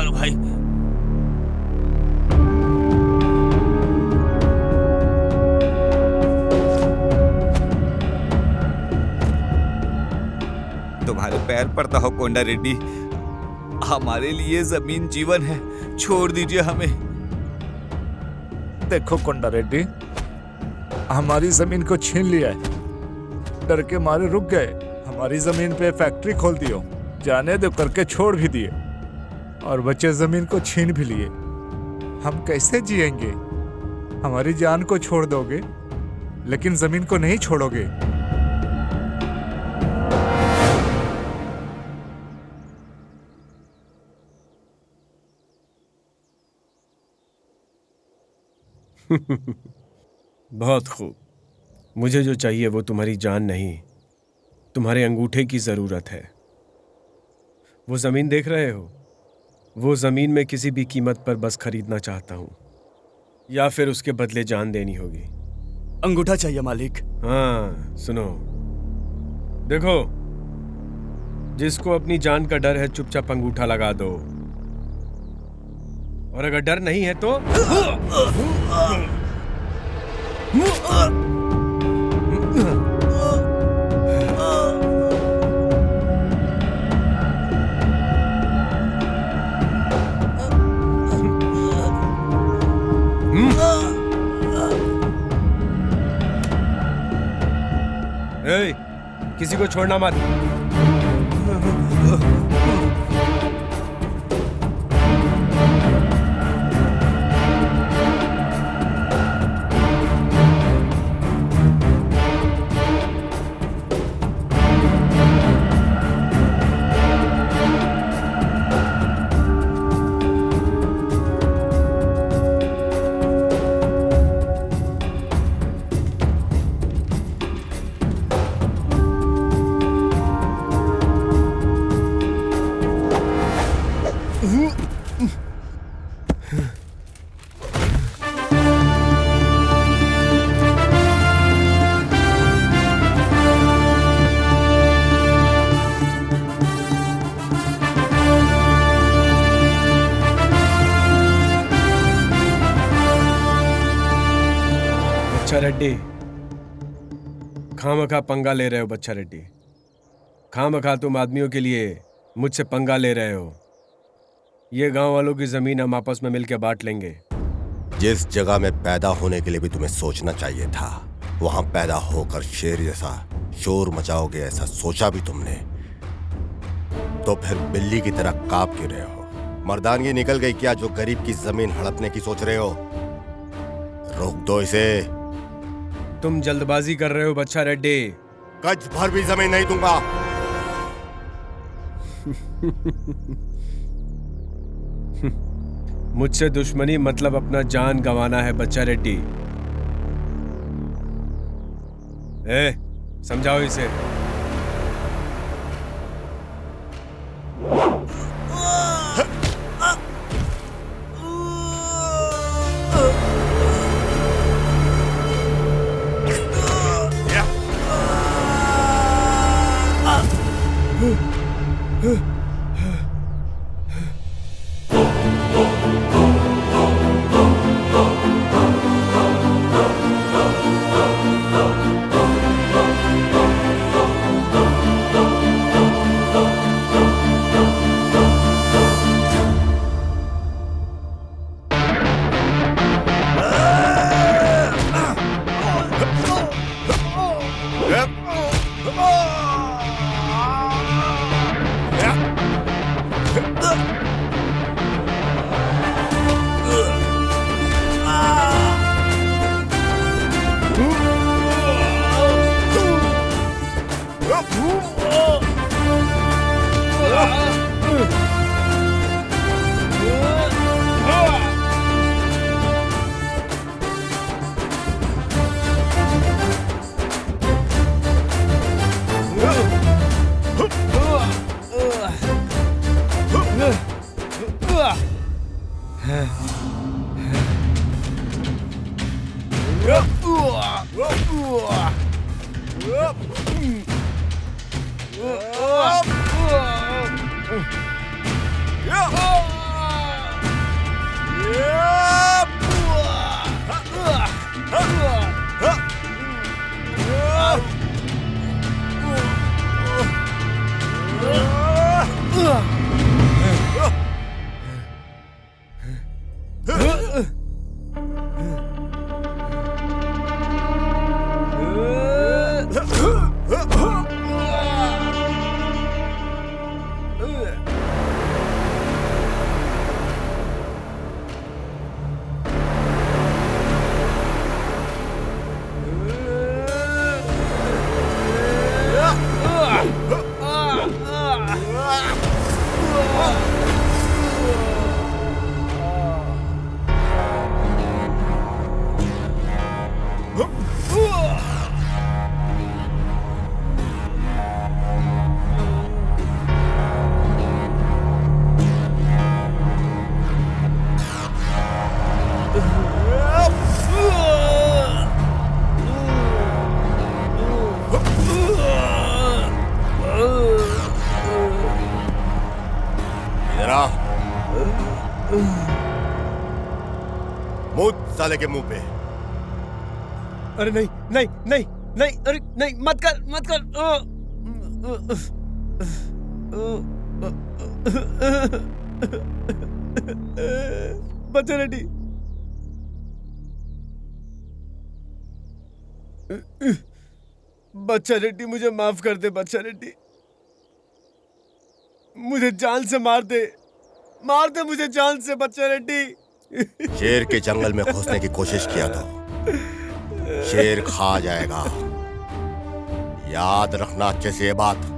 चलो भाई। तुम्हारे पैर पड़ता हो कोंडा रेड्डी, हमारे लिए जमीन जीवन है, छोड़ दीजिए हमें। देखो कोंडा रेड्डी, हमारी जमीन को छीन लिया है, डर के मारे रुक गए, हमारी जमीन पे फैक्ट्री खोल दियो, जाने दो करके छोड़ भी दिए और बच्चे जमीन को छीन भी लिए। हम कैसे जिएंगे? हमारी जान को छोड़ दोगे लेकिन जमीन को नहीं छोड़ोगे। बहुत खूब। मुझे जो चाहिए वो तुम्हारी जान नहीं, तुम्हारे अंगूठे की जरूरत है। वो जमीन देख रहे हो? वो जमीन में किसी भी कीमत पर बस खरीदना चाहता हूं, या फिर उसके बदले जान देनी होगी। अंगूठा चाहिए मालिक। हाँ सुनो, देखो, जिसको अपनी जान का डर है चुपचाप अंगूठा लगा दो, और अगर डर नहीं है तो ए, किसी को छोड़ना मत। बच्चा रेड्डी, खामखा पंगा ले रहे हो। बच्चा रेड्डी, खामखा तुम आदमियों के लिए मुझसे पंगा ले रहे हो। ये गांव वालों की जमीन हम आपस में मिलकर बांट लेंगे। जिस जगह में पैदा होने के लिए भी तुम्हें सोचना चाहिए था, वहां पैदा होकर शेर जैसा शोर मचाओगे ऐसा सोचा भी तुमने? तो फिर बिल्ली की तरह कांप क्यों रहे हो? मर्दानगी निकल गई क्या जो गरीब की जमीन हड़पने की सोच रहे हो? रोक दो इसे। तुम जल्दबाजी कर रहे हो बच्चा रेड्डी। गज भर भी जमीन नहीं दूंगा। मुझसे दुश्मनी मतलब अपना जान गंवाना है बच्चा रेड्डी। ए, समझाओ इसे। मुंह साले के मुंह पे। अरे नहीं नहीं नहीं नहीं, अरे नहीं, मत कर मत कर। बच्चा रेड्डी, बच्चा रेड्डी, मुझे माफ कर दे बच्चा रेड्डी। मुझे जान से मार दे मुझे जान से बच्चा रेड्डी। शेर के जंगल में घुसने की कोशिश किया तो शेर खा जाएगा, याद रखना अच्छे से ये बात।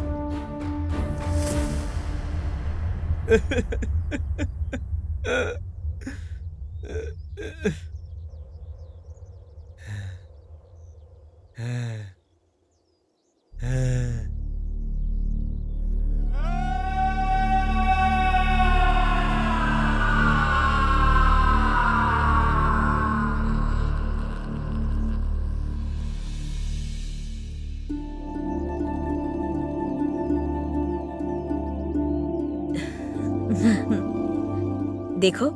देखो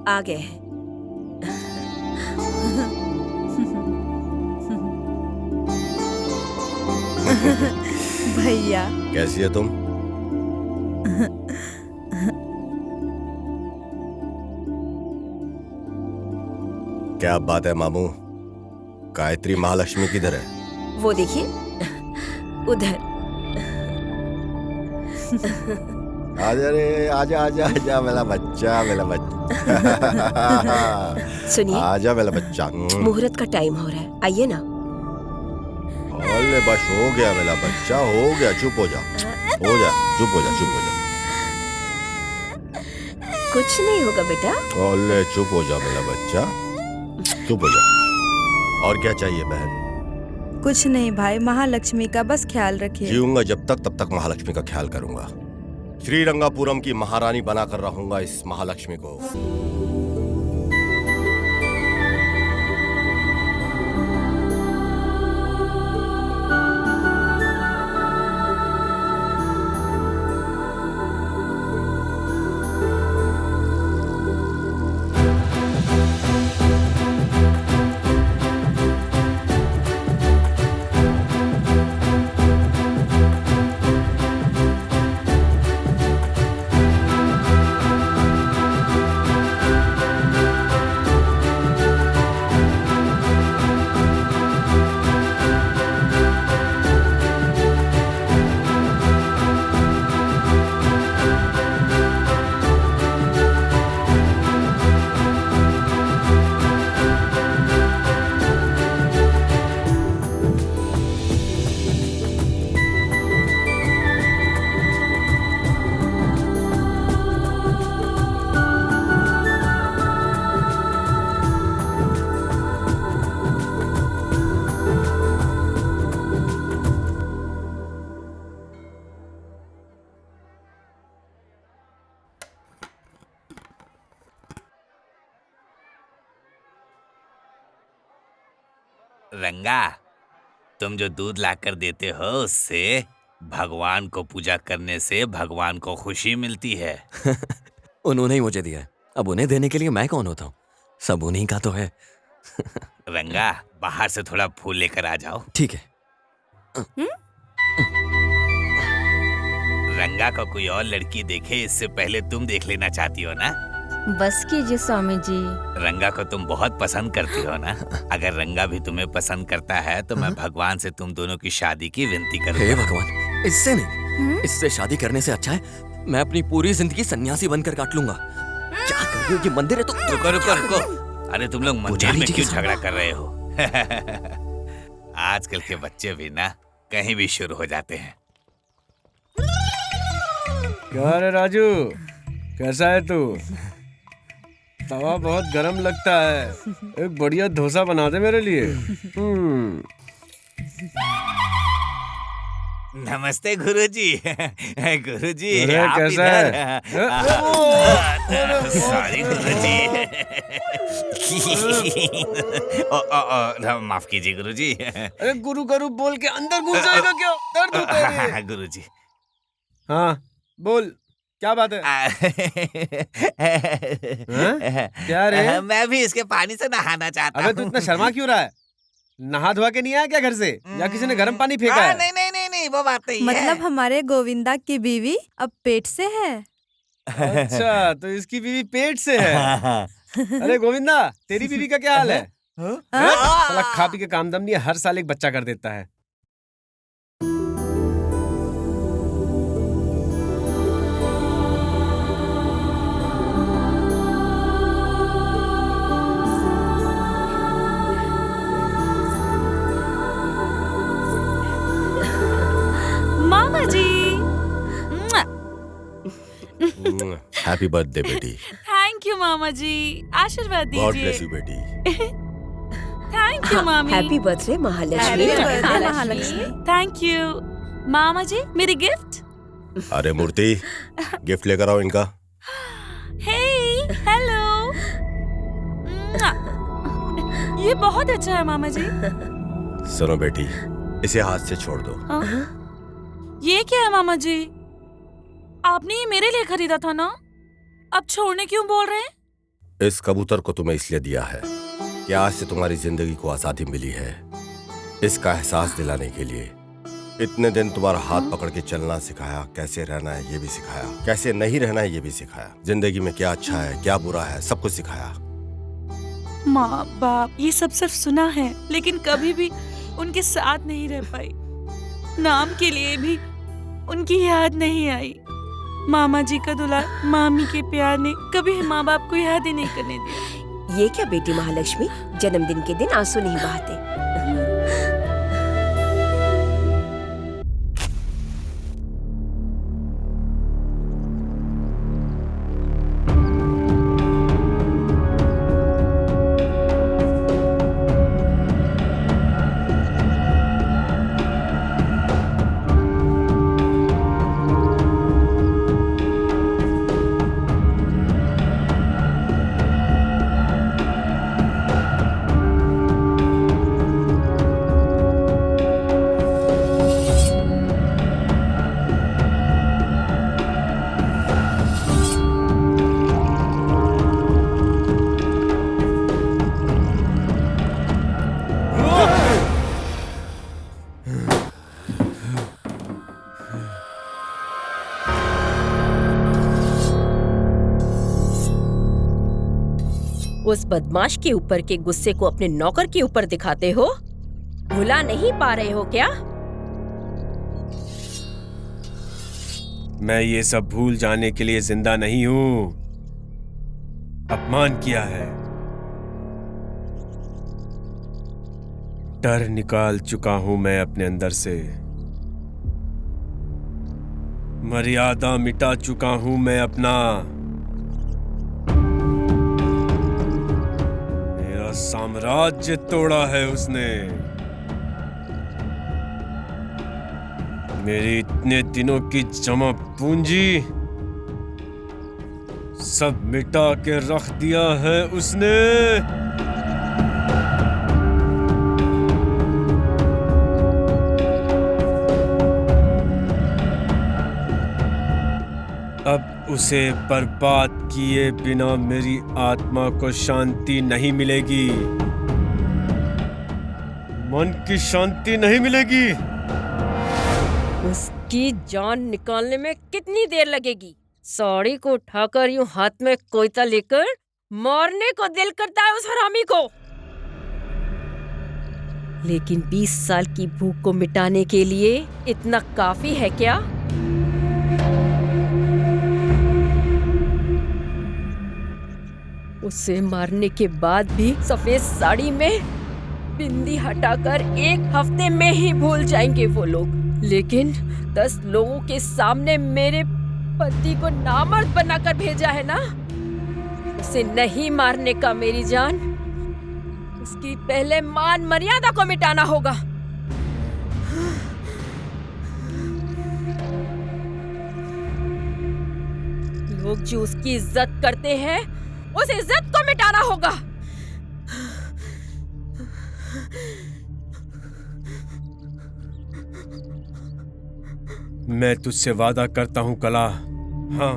आ गए हैं। भैया कैसी है तुम? क्या बात है मामू, गायत्री महालक्ष्मी किधर है? वो देखिए उधर। आजा रे, आजा आजा आजा मेरा बच्चा, मेरा बच्चा। सुनिए, आजा मेरा बच्चा। मुहूर्त का टाइम हो रहा है, आइए ना। अरे बस हो गया मेरा बच्चा, हो गया, चुप हो जा, हो जा, चुप हो जा, चुप हो जा। कुछ नहीं होगा बेटा। अरे चुप हो जा मेरा बच्चा, चुप हो जा। और क्या चाहिए बहन? कुछ नहीं भाई, महालक्ष्मी का बस ख्याल रखिए। जीऊंगा जब तक तब तक महालक्ष्मी का ख्याल करूंगा। श्रीरंगापुरम की महारानी बनाकर रहूंगा इस महालक्ष्मी को। रंगा, तुम जो दूध लाकर देते हो उससे भगवान को पूजा करने से भगवान को खुशी मिलती है। उन्होंने ही मुझे दिया है, अब उन्हें देने के लिए मैं कौन होता हूँ? सब उन्हीं का तो है। रंगा, बाहर से थोड़ा फूल लेकर आ जाओ। ठीक है। रंगा को कोई और लड़की देखे इससे पहले तुम देख लेना चाहती हो ना? बस कीजिए स्वामी जी। रंगा को तुम बहुत पसंद करती हो ना? अगर रंगा भी तुम्हें पसंद करता है तो मैं भगवान से तुम दोनों की शादी की विनती हे करूंगा। भगवान, इससे नहीं, इससे शादी करने से अच्छा है मैं अपनी पूरी जिंदगी सन्यासी बनकर काट लूंगा। क्या कर रही हो? ये मंदिर है तो रुको रुको रुको। अरे तुम लोग मंदिर पुजारी में जी के क्यों झगड़ा कर रहे हो? आजकल के बच्चे भी ना कहीं भी शुरू हो जाते हैं। क्या रे राजू, कैसा है तू? तवा बहुत गरम लगता है, एक बढ़िया डोसा बना दे मेरे लिए। नमस्ते गुरुजी। गुरुजी अरे आप कैसा इधर? है? सॉरी गुरुजी। माफ कीजिए गुरुजी। अरे गुरु गुरु बोल के अंदर घुस जाएगा क्या? दर्द होता है। गुरुजी। हाँ बोल। क्या बात है? क्या रे? मैं भी इसके पानी से नहाना चाहता हूँ। अबे तू इतना शर्मा क्यों रहा है? नहा धोआ के नहीं आया क्या घर से, या किसी ने गर्म पानी फेंका है? नहीं नहीं नहीं नहीं, वो बात नहीं है। मतलब हमारे गोविंदा की बीवी अब पेट से है। अच्छा, तो इसकी बीवी पेट से है। अरे गोविंदा, तेरी बीवी का क्या हाल है? साला खा पी के काम दम नहीं है, हर साल एक बच्चा कर देता है। मामा जी, हैप्पी बर्थडे बेटी। थैंक यू मामा जी, आशीर्वाद गॉड ब्लेस दीजिए। यू बेटी। थैंक यू मामी। Happy birthday Mahalakshmi. Happy birthday, Mahalakshmi. Thank you मामा जी। मेरी गिफ्ट। अरे मूर्ति, गिफ्ट लेकर आओ इनका। Hey hello. ये बहुत अच्छा है मामा जी। सुनो बेटी, इसे हाथ से छोड़ दो। ये क्या है मामा जी? आपने ये मेरे लिए खरीदा था ना, अब छोड़ने क्यों बोल रहे हैं? इस कबूतर को तुम्हें इसलिए दिया है कि आज से तुम्हारी जिंदगी को आजादी मिली है, इसका एहसास दिलाने के लिए। इतने दिन तुम्हारा हाथ पकड़ के चलना सिखाया, कैसे रहना है ये भी सिखाया, कैसे नहीं रहना है ये भी सिखाया, जिंदगी में क्या अच्छा है क्या बुरा है सब कुछ सिखाया। माँ बाप ये सब सिर्फ सुना है, लेकिन कभी भी उनके साथ नहीं रह पाई। नाम के लिए भी उनकी याद नहीं आई। मामा जी का दुलार, मामी के प्यार ने कभी माँ बाप को याद ही नहीं करने दिया। ये क्या बेटी महालक्ष्मी, जन्मदिन के दिन आंसू नहीं बहाते। उस बदमाश के ऊपर के गुस्से को अपने नौकर के ऊपर दिखाते हो, भुला नहीं पा रहे हो क्या? मैं ये सब भूल जाने के लिए जिंदा नहीं हूं। अपमान किया है, डर निकाल चुका हूं मैं अपने अंदर से, मर्यादा मिटा चुका हूं मैं अपना। मेरा साम्राज्य तोड़ा है उसने। मेरी इतने दिनों की जमा पूंजी सब मिटा के रख दिया है उसने। अब उसे बर्बाद किए बिना मेरी आत्मा को शांति नहीं मिलेगी, मन की शांति नहीं मिलेगी। उसकी जान निकालने में कितनी देर लगेगी? साड़ी को उठाकर यूं हाथ में कोयता लेकर मारने को दिल करता है उस हरामी को, लेकिन 20 साल की भूख को मिटाने के लिए इतना काफी है क्या? उसे मारने के बाद भी सफेद साड़ी में बिंदी हटाकर 1 हफ्ते में ही भूल जाएंगे वो लोग। लेकिन 10 लोगों के सामने मेरे पति को नामर्द बनाकर भेजा है ना, उसे नहीं मारने का मेरी जान। उसकी पहले मान मर्यादा को मिटाना होगा। लोग जो उसकी इज्जत करते हैं, उस इज्जत को मिटाना होगा। मैं तुझसे वादा करता हूं कला, हाँ।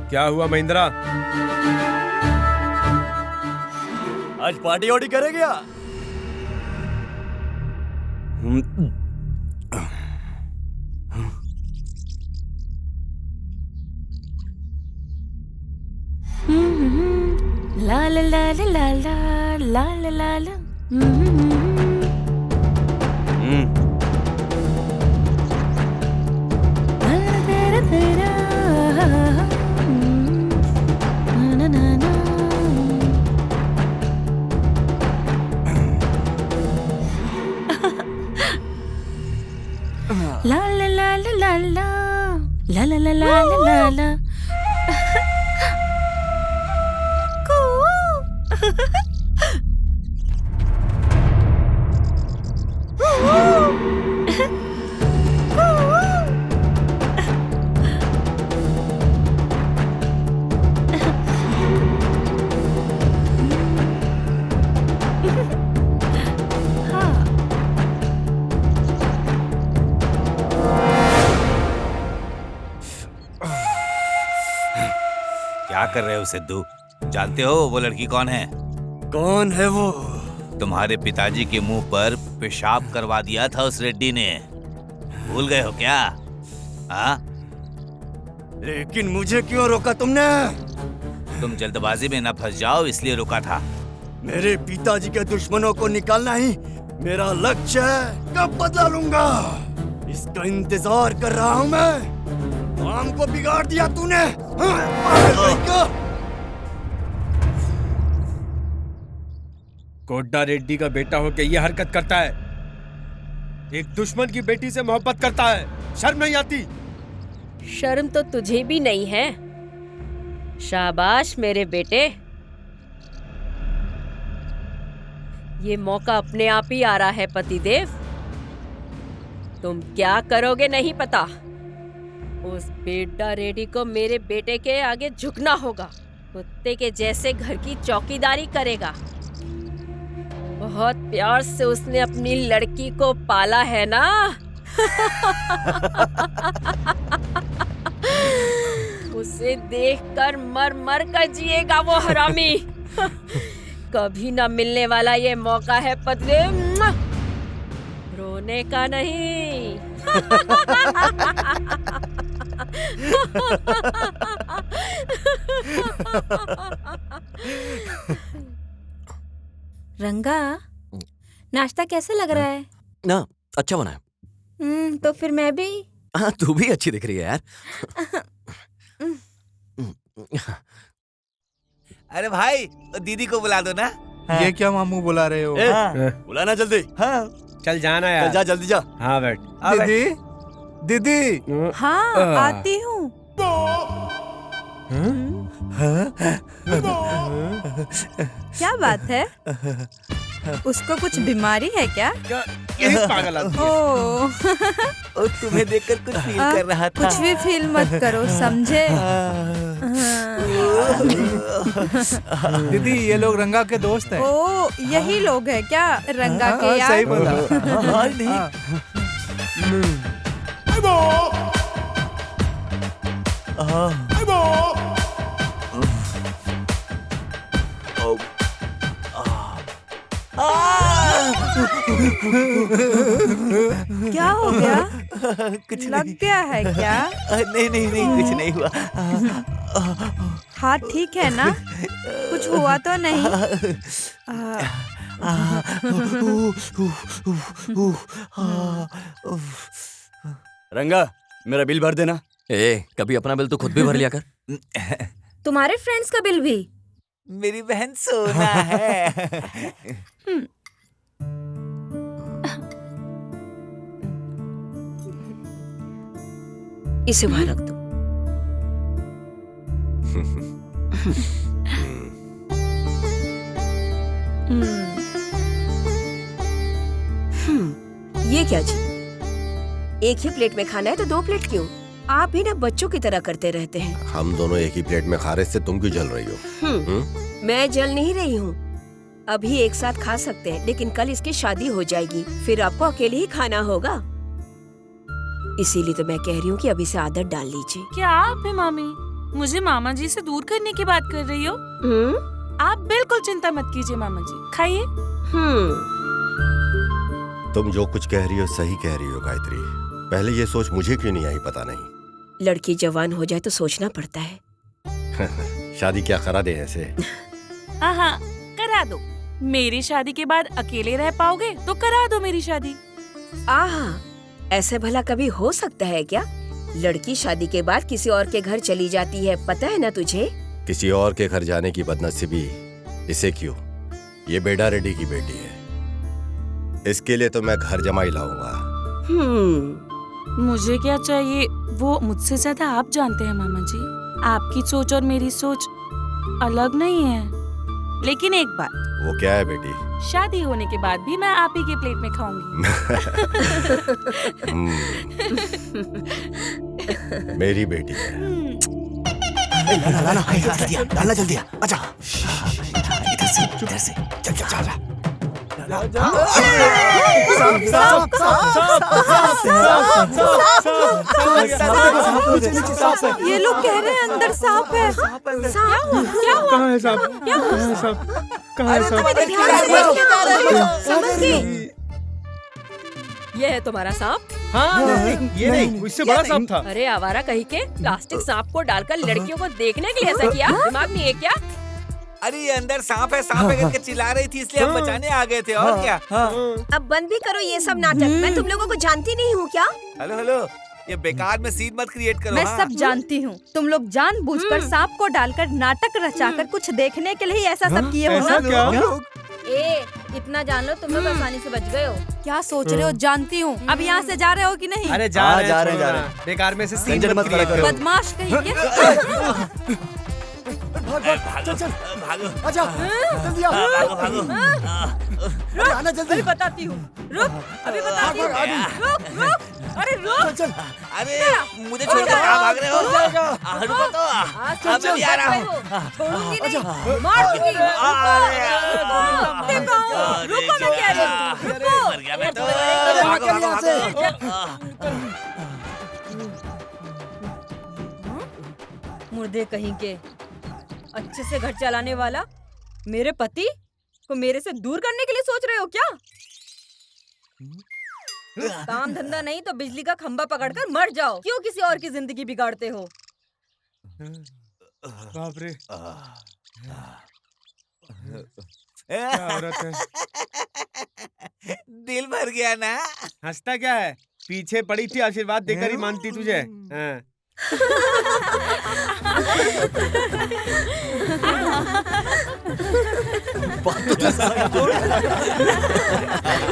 क्या हुआ महिंद्रा? आज पार्टी वार्टी करे क्या? ला ला ला ला ला ला ला ला ला ला। तेरा तेरा ना ना ना। ला ला ला ला ला ला ला ला ला ला ला ला। क्या कर रहे हो सिद्धू? जानते हो वो लड़की कौन है? कौन है वो? तुम्हारे पिताजी के मुंह पर पेशाब करवा दिया था उस रेड्डी ने। भूल गए हो क्या? हाँ? लेकिन मुझे क्यों रोका तुमने? तुम जल्दबाजी में न फंस जाओ इसलिए रोका था। मेरे पिताजी के दुश्मनों को निकालना ही मेरा लक्ष्य है। कब बदला लूंगा इसका इंतजार कर रहा हूँ मैं। काम को बिगाड़ दिया तूने। हाँ, कोड्डा रेड्डी का बेटा होके ये हरकत करता है। एक दुश्मन की बेटी से मोहब्बत करता है। शर्म नहीं आती? शर्म तो तुझे भी नहीं है। शाबाश मेरे बेटे। ये मौका अपने आप ही आ रहा है पतिदेव। तुम क्या करोगे नहीं पता। उस बेटा रेड्डी को मेरे बेटे के आगे झुकना होगा। कुत्ते के जैसे घर की चौकीदारी करेगा। बहुत प्यार से उसने अपनी लड़की को पाला है ना। उसे देखकर मर मर कर जिएगा वो हरामी। कभी ना मिलने वाला ये मौका है पतिदेव। रोने का नहीं। रंगा, नाश्ता कैसा लग रहा है? ना अच्छा बना है। तो फिर मैं भी। हाँ, तू भी अच्छी दिख रही है यार। अरे भाई दीदी को बुला दो ना। ये क्या मामू बुला रहे हो? बुलाना जल्दी। चल जाना यार। चल जा जल्दी जा। हाँ बैठ। दीदी, दीदी। हाँ, आती हूँ। क्या बात है? उसको कुछ बीमारी है क्या? यही पागल आदमी है। ओ, तुम्हें देखकर कुछ फील कर रहा था। कुछ भी फील मत करो, समझे? दीदी, ये लोग रंगा के दोस्त हैं। ओ, यही लोग हैं क्या रंगा के यार? सही बोला। क्या हो गया? कुछ लग गया है क्या? नहीं नहीं नहीं कुछ नहीं हुआ। हाथ ठीक है ना? कुछ हुआ तो नहीं? रंगा, मेरा बिल भर देना। कभी अपना बिल तो खुद भी भर लिया कर। तुम्हारे फ्रेंड्स का बिल भी? मेरी बहन सोना है। इसे वहां रख दो। ये क्या जी? एक ही प्लेट में खाना है तो 2 प्लेट क्यों? आप भी ना बच्चों की तरह करते रहते हैं। हम दोनों एक ही प्लेट में खा रहे से तुम क्यों जल रही हो? मैं जल नहीं रही हूँ। अभी एक साथ खा सकते हैं, लेकिन कल इसकी शादी हो जाएगी, फिर आपको अकेले ही खाना होगा। इसीलिए तो मैं कह रही हूँ कि अभी से आदत डाल लीजिए। क्या आप है मामी मुझे मामा जी से दूर करने की बात कर रही हो? आप बिल्कुल चिंता मत कीजिए मामा जी, खाइए। तुम जो कुछ कह रही हो सही कह रही हो गायत्री। पहले ये सोच मुझे क्यों नहीं आई पता नहीं। लड़की जवान हो जाए तो सोचना पड़ता है। शादी क्या करा दे ऐसे? हाँ करा दो। मेरी शादी के बाद अकेले रह पाओगे तो करा दो मेरी शादी। आहा, ऐसे भला कभी हो सकता है क्या? लड़की शादी के बाद किसी और के घर चली जाती है, पता है ना तुझे? किसी और के घर जाने की बदनसीबी इसे क्यों? ये बेड़ा रेड्डी की बेटी है, इसके लिए तो मैं घर जमाई लाऊंगा। मुझे क्या चाहिए वो मुझसे ज्यादा आप जानते हैं मामा जी। आपकी सोच और मेरी सोच अलग नहीं है। लेकिन एक बात। वो क्या है बेटी? शादी होने के बाद भी मैं आप ही के प्लेट में खाऊंगी। मेरी बेटी है। डालना जल्दी। अच्छा, इधर से चल। ये लोग कह रहे हैं अंदर सांप है। कहाँ है सांप? कहाँ है सांप? ये है तुम्हारा सांप? हाँ, ये नहीं, इससे बड़ा सांप था। अरे आवारा कहीं के, प्लास्टिक सांप को डालकर लड़कियों को देखने के लिए ऐसा किया? दिमाग नहीं है क्या? अरे ये अंदर सांप है करके चिल्ला रही थी, इसलिए हम बचाने आ गए थे। और क्या? अब बंद भी करो ये सब नाटक। मैं तुम लोगों को जानती नहीं हूँ क्या? हेलो, ये बेकार में सीन मत क्रिएट करो। मैं सब जानती हूँ। तुम लोग जानबूझकर सांप को डालकर नाटक रचाकर कुछ देखने के लिए ऐसा सब किए हो ना? इतना जान लो तुम लोग आसानी से बच गए हो। क्या सोच रहे हो? जानती हूँ। अब यहाँ से जा रहे हो कि नहीं? अरे जा रहे हैं। बेकार में से सीन मत क्रिएट करो। बदमाश कहेंगे। चल भागो। अच्छा, जल्दी आ। रुक, आना जल्दी। अभी बताती हूँ। रुक, अभी बताती हूँ। रुक। अरे रुक। चल। अरे मुझे छोड़ कर कहाँ भाग रहे हो? रुको तो, मैं भी आ रहा हूँ। छोड़ूंगी नहीं, मार दूंगी। रुको ना कह रही हूँ। रुको। मर गया मैं तो। मुर्दे कहीं के, अच्छे से घर चलाने वाला मेरे पति को मेरे से दूर करने के लिए सोच रहे हो क्या? काम धंधा नहीं तो बिजली का खंभा पकड़कर मर जाओ। क्यों किसी और की जिंदगी बिगाड़ते हो? बाप रे, क्या औरत है। दिल भर गया ना? हंसता क्या है? पीछे पड़ी थी, आशीर्वाद देकर ही मानती तुझे। हाँ।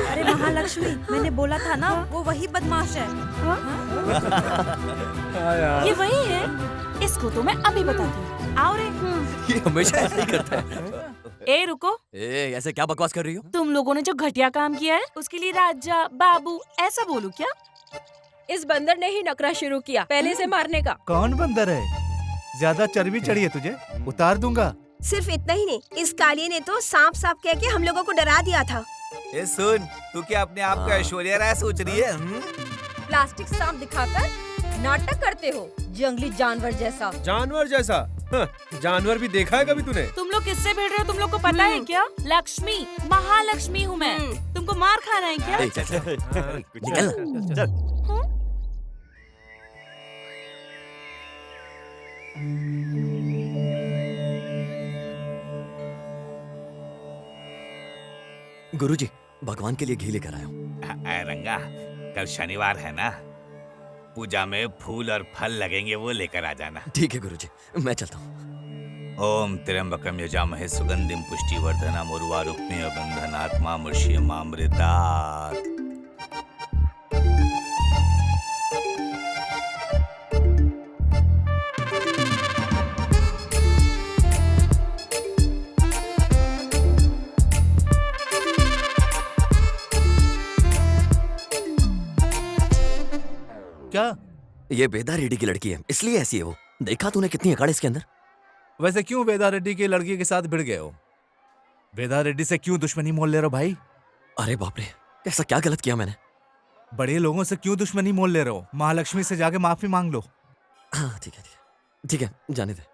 अरे महालक्ष्मी, मैंने बोला था ना वो वही बदमाश है। ये वही है। इसको तो मैं अभी बताती हूँ। आओ रे। ये हमेशा ऐसा ही करता है। ए रुको। ऐसे क्या बकवास कर रही हो? तुम लोगों ने जो घटिया काम किया है उसके लिए राजा बाबू ऐसा बोलूं क्या? इस बंदर ने ही नखरा शुरू किया पहले से मारने का। कौन बंदर है? ज्यादा चर्बी चढ़ी है तुझे, उतार दूंगा। सिर्फ इतना ही नहीं, इस काली ने तो सांप कह के हम लोगों को डरा दिया था। ए सुन, तू क्या अपने आप को ऐश्वर्या राय सोच रही है? प्लास्टिक सांप दिखाकर नाटक करते हो, जंगली जानवर जैसा। जानवर जैसा? हाँ, जानवर भी देखा है कभी तूने? तुम लोग किससे भिड़ रहे हो? तुम लोग को पता है क्या? लक्ष्मी, महालक्ष्मी हूँ मैं। तुमको मार खाना है क्या? निकल। गुरुजी, भगवान के लिए घी लेकर आया हूँ। रंगा, कल शनिवार है ना, पूजा में फूल और फल लगेंगे, वो लेकर आ जाना। ठीक है गुरुजी, मैं चलता हूँ। ओम त्र्यंबकम यजामहे सुगंधिम पुष्टिवर्धनम उर्वारुक्मिव बंधनात्मा मुष्यमामृतात्। ये बेदा रेड्डी की लड़की है, इसलिए ऐसी है वो। देखा तूने कितनी अकड़ इसके अंदर। वैसे क्यों वेदा रेड्डी की लड़की के साथ भिड़ गए हो? वेदा रेड्डी से क्यों दुश्मनी मोल ले रहे हो भाई? अरे बाप रे, ऐसा क्या गलत किया मैंने? बड़े लोगों से क्यों दुश्मनी मोल ले रहे हो? महालक्ष्मी से जाके माफी मांग लो। हाँ ठीक है ठीक है ठीक है, जाने दे।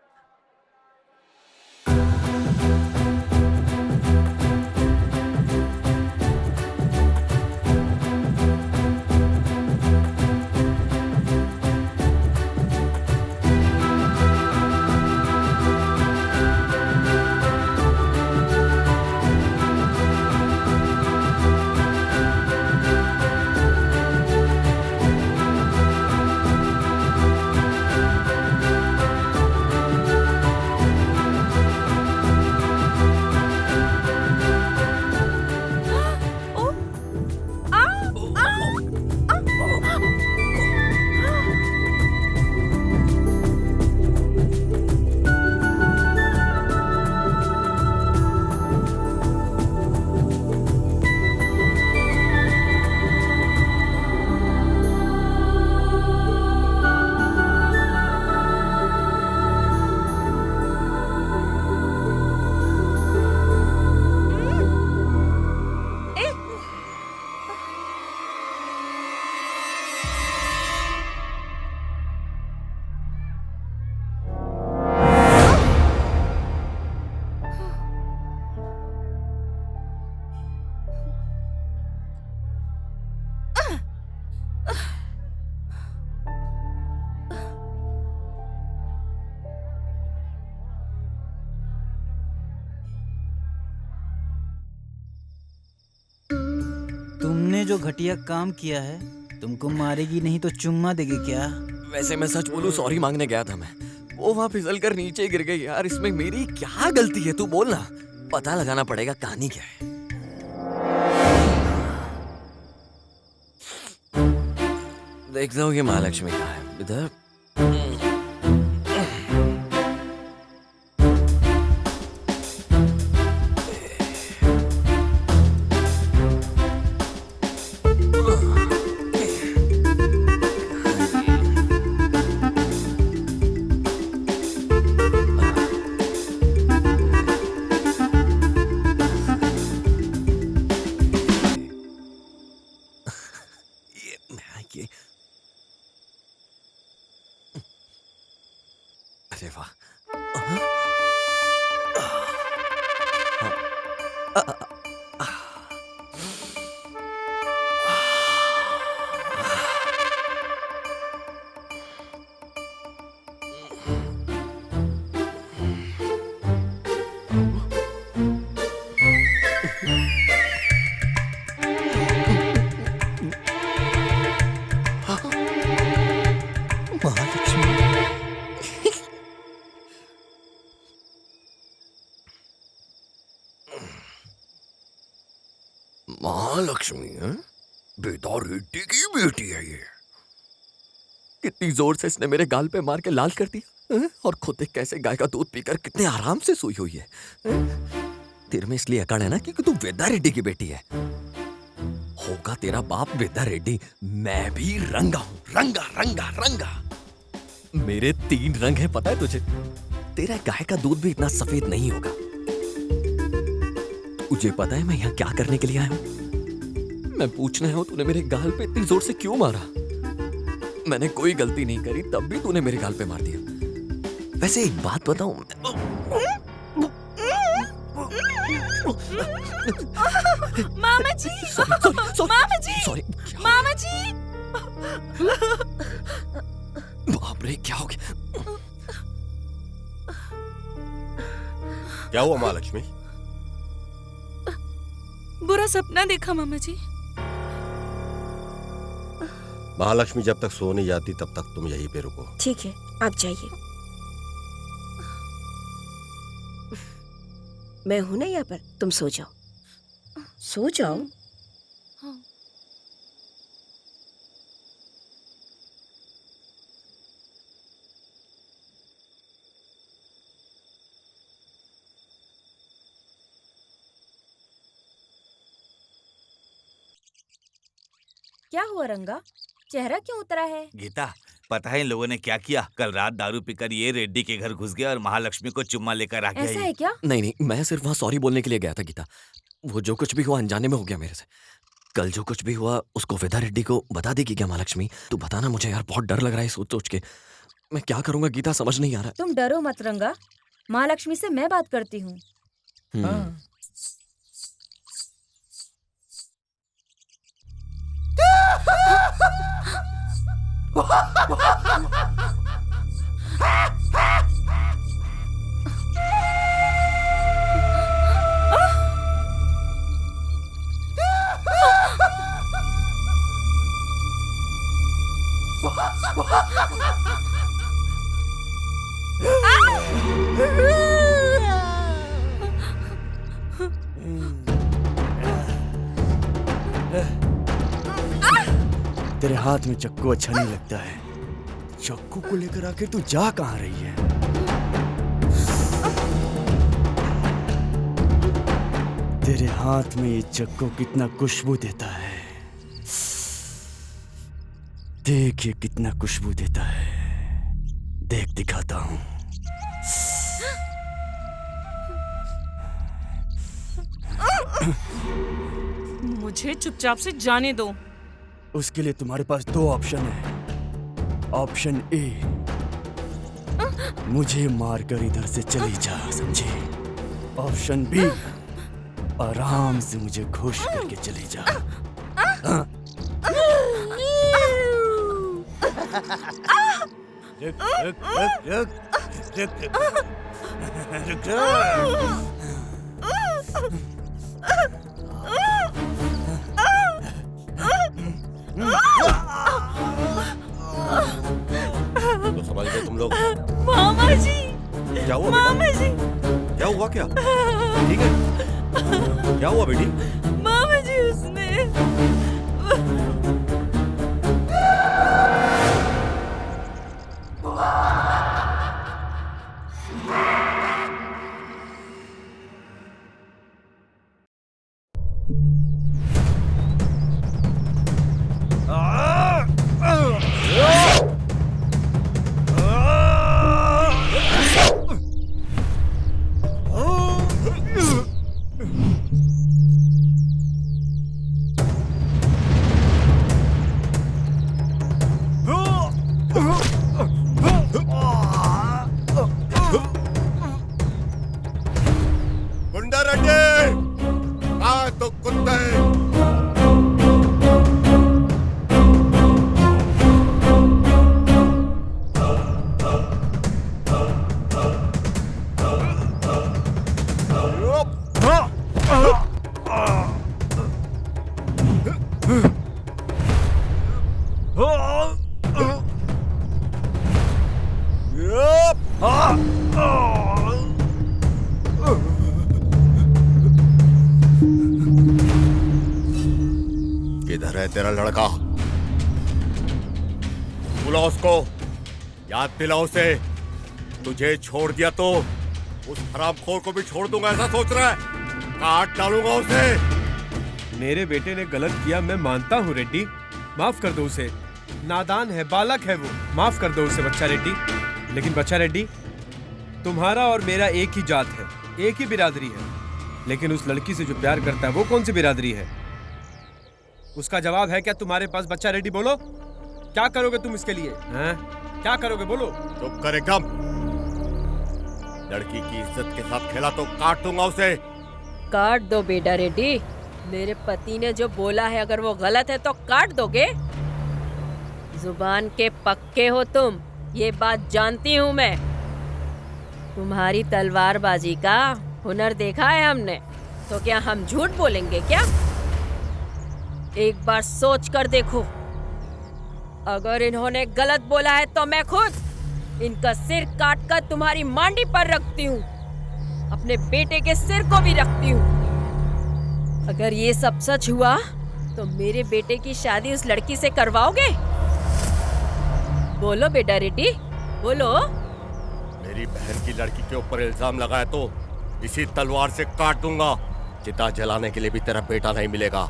तुमने जो घटिया काम किया है, तुमको मारेगी नहीं तो चुम्मा देगी क्या? वैसे मैं सच बोलूं, सॉरी मांगने गया था मैं। वो वहां फिसल कर नीचे गिर गई यार। इसमें मेरी क्या गलती है? तू बोल ना, पता लगाना पड़ेगा कहानी क्या है। देखता हूँ ये महालक्ष्मी कहाँ है। इधर ये अरे वाह। महालक्ष्मी है? बेदा रेड्डी की बेटी है ये। कितनी जोर से इसने मेरे गाल पे मार के लाल कर दिया है? और खुद देख कैसे गाय का दूध पीकर कितने आराम से सोई हुई है। तेरे में इसलिए अकड़ है ना क्योंकि तू वेदा रेड्डी की बेटी है। होगा तेरा बाप वेदा रेड्डी, मैं भी रंगा हूं। रंगा रंगा रंगा। मेरे 3 रंग हैं पता है तुझे? तेरा गाय का दूध भी इतना सफेद नहीं होगा। तुझे पता है मैं यहाँ क्या करने के लिए आया हूँ? मैं पूछना है तूने मेरे गाल पे इतनी जोर से क्यों मारा? मैंने कोई गलती नहीं करी, तब भी तूने मेरे गाल पे मार दिया। वैसे एक बात बताऊं, मामा जी, मामा जी, सॉरी मामा जी। बाप रे, क्या हो गया? क्या हुआ महालक्ष्मी? बुरा सपना देखा मामा जी। महालक्ष्मी जब तक सो नहीं जाती तब तक तुम यहीं पे रुको। ठीक है, आप जाइए। मैं हूं ना यहाँ पर, तुम सो जाओ, सो जाओ। क्या हुआ रंगा? चेहरा क्यों उतरा है? गीता, पता है इन लोगों ने क्या किया? कल रात दारू पीकर ये रेड्डी के घर घुस गया और महालक्ष्मी को चुम्मा लेकर आ गया। ऐसा है क्या? नहीं नहीं, मैं सिर्फ वहां सॉरी बोलने के लिए गया था गीता। वो जो कुछ भी हुआ अनजाने में हो गया मेरे से। कल जो कुछ भी हुआ उसको विदा रेड्डी को बता देगी क्या महालक्ष्मी? तू बताना मुझे यार, बहुत डर लग रहा है सोच सोच के। मैं क्या करूंगा गीता, समझ नहीं आ रहा। तुम डरो मत रंगा, महालक्ष्मी से मैं बात करती हूँ। तेरे हाथ में चक्कू अच्छा नहीं लगता है। चक्कू को लेकर आके तू जा कहाँ रही है? तेरे हाथ में ये चक्कू कितना खुशबू देता है। देख ये कितना खुशबू देता है। देख दिखाता हूँ। मुझे चुपचाप से जाने दो। उसके लिए तुम्हारे पास दो ऑप्शन है। ऑप्शन ए, मुझे मारकर इधर से चली जा, समझे? ऑप्शन बी, आराम से मुझे खुश करके चली जा। रुक रुक रुक रुक रुक रुक तो समझ गए तुम लोग? मामा जी, क्या हुआ मामा बेटा? जी, क्या हुआ? क्या ठीक है? क्या हुआ बेटी? मामा जी उसने गुंडा रेड्डी, कहाँ तो कुत्ते? किधर है तेरा लड़का? बुलाओ उसको, याद दिलाओ उसे। तुझे छोड़ दिया तो उस हरामखोर को भी छोड़ दूंगा, ऐसा सोच रहा है? काट डालूंगा उसे। मेरे बेटे ने गलत किया, मैं मानता हूँ रेड्डी। माफ कर दो उसे, नादान है, बालक है वो। माफ कर दो उसे बच्चा रेड्डी। लेकिन बच्चा रेड्डी, तुम्हारा और मेरा एक ही जात है, एक ही बिरादरी है। लेकिन उस लड़की से जो प्यार करता है वो कौन सी बिरादरी है? उसका जवाब है क्या तुम्हारे पास? बच्चा रेड्डी बोलो, क्या करोगे तुम इसके लिए? हैं? क्या करोगे बोलो? चुप कर एकदम। लड़की की इज्जत के साथ खेला तो काट दूंगा उसे। काट दो बेटा रेड्डी। मेरे पति ने जो बोला है अगर वो गलत है तो काट दोगे? जुबान के पक्के हो तुम, ये बात जानती हूँ मैं। तुम्हारी तलवारबाजी का हुनर देखा है हमने, तो क्या हम झूठ बोलेंगे क्या? एक बार सोच कर देखो, अगर इन्होंने गलत बोला है तो मैं खुद इनका सिर काट कर तुम्हारी मांडी पर रखती हूँ, अपने बेटे के सिर को भी रखती हूँ। अगर ये सब सच हुआ तो मेरे बेटे की शादी उस लड़की से करवाओगे? बोलो बेटा रेड्डी, बोलो। मेरी बहन की लड़की के ऊपर इल्जाम लगाया तो इसी तलवार से काट दूंगा। चिता जलाने के लिए भी तेरा बेटा नहीं मिलेगा।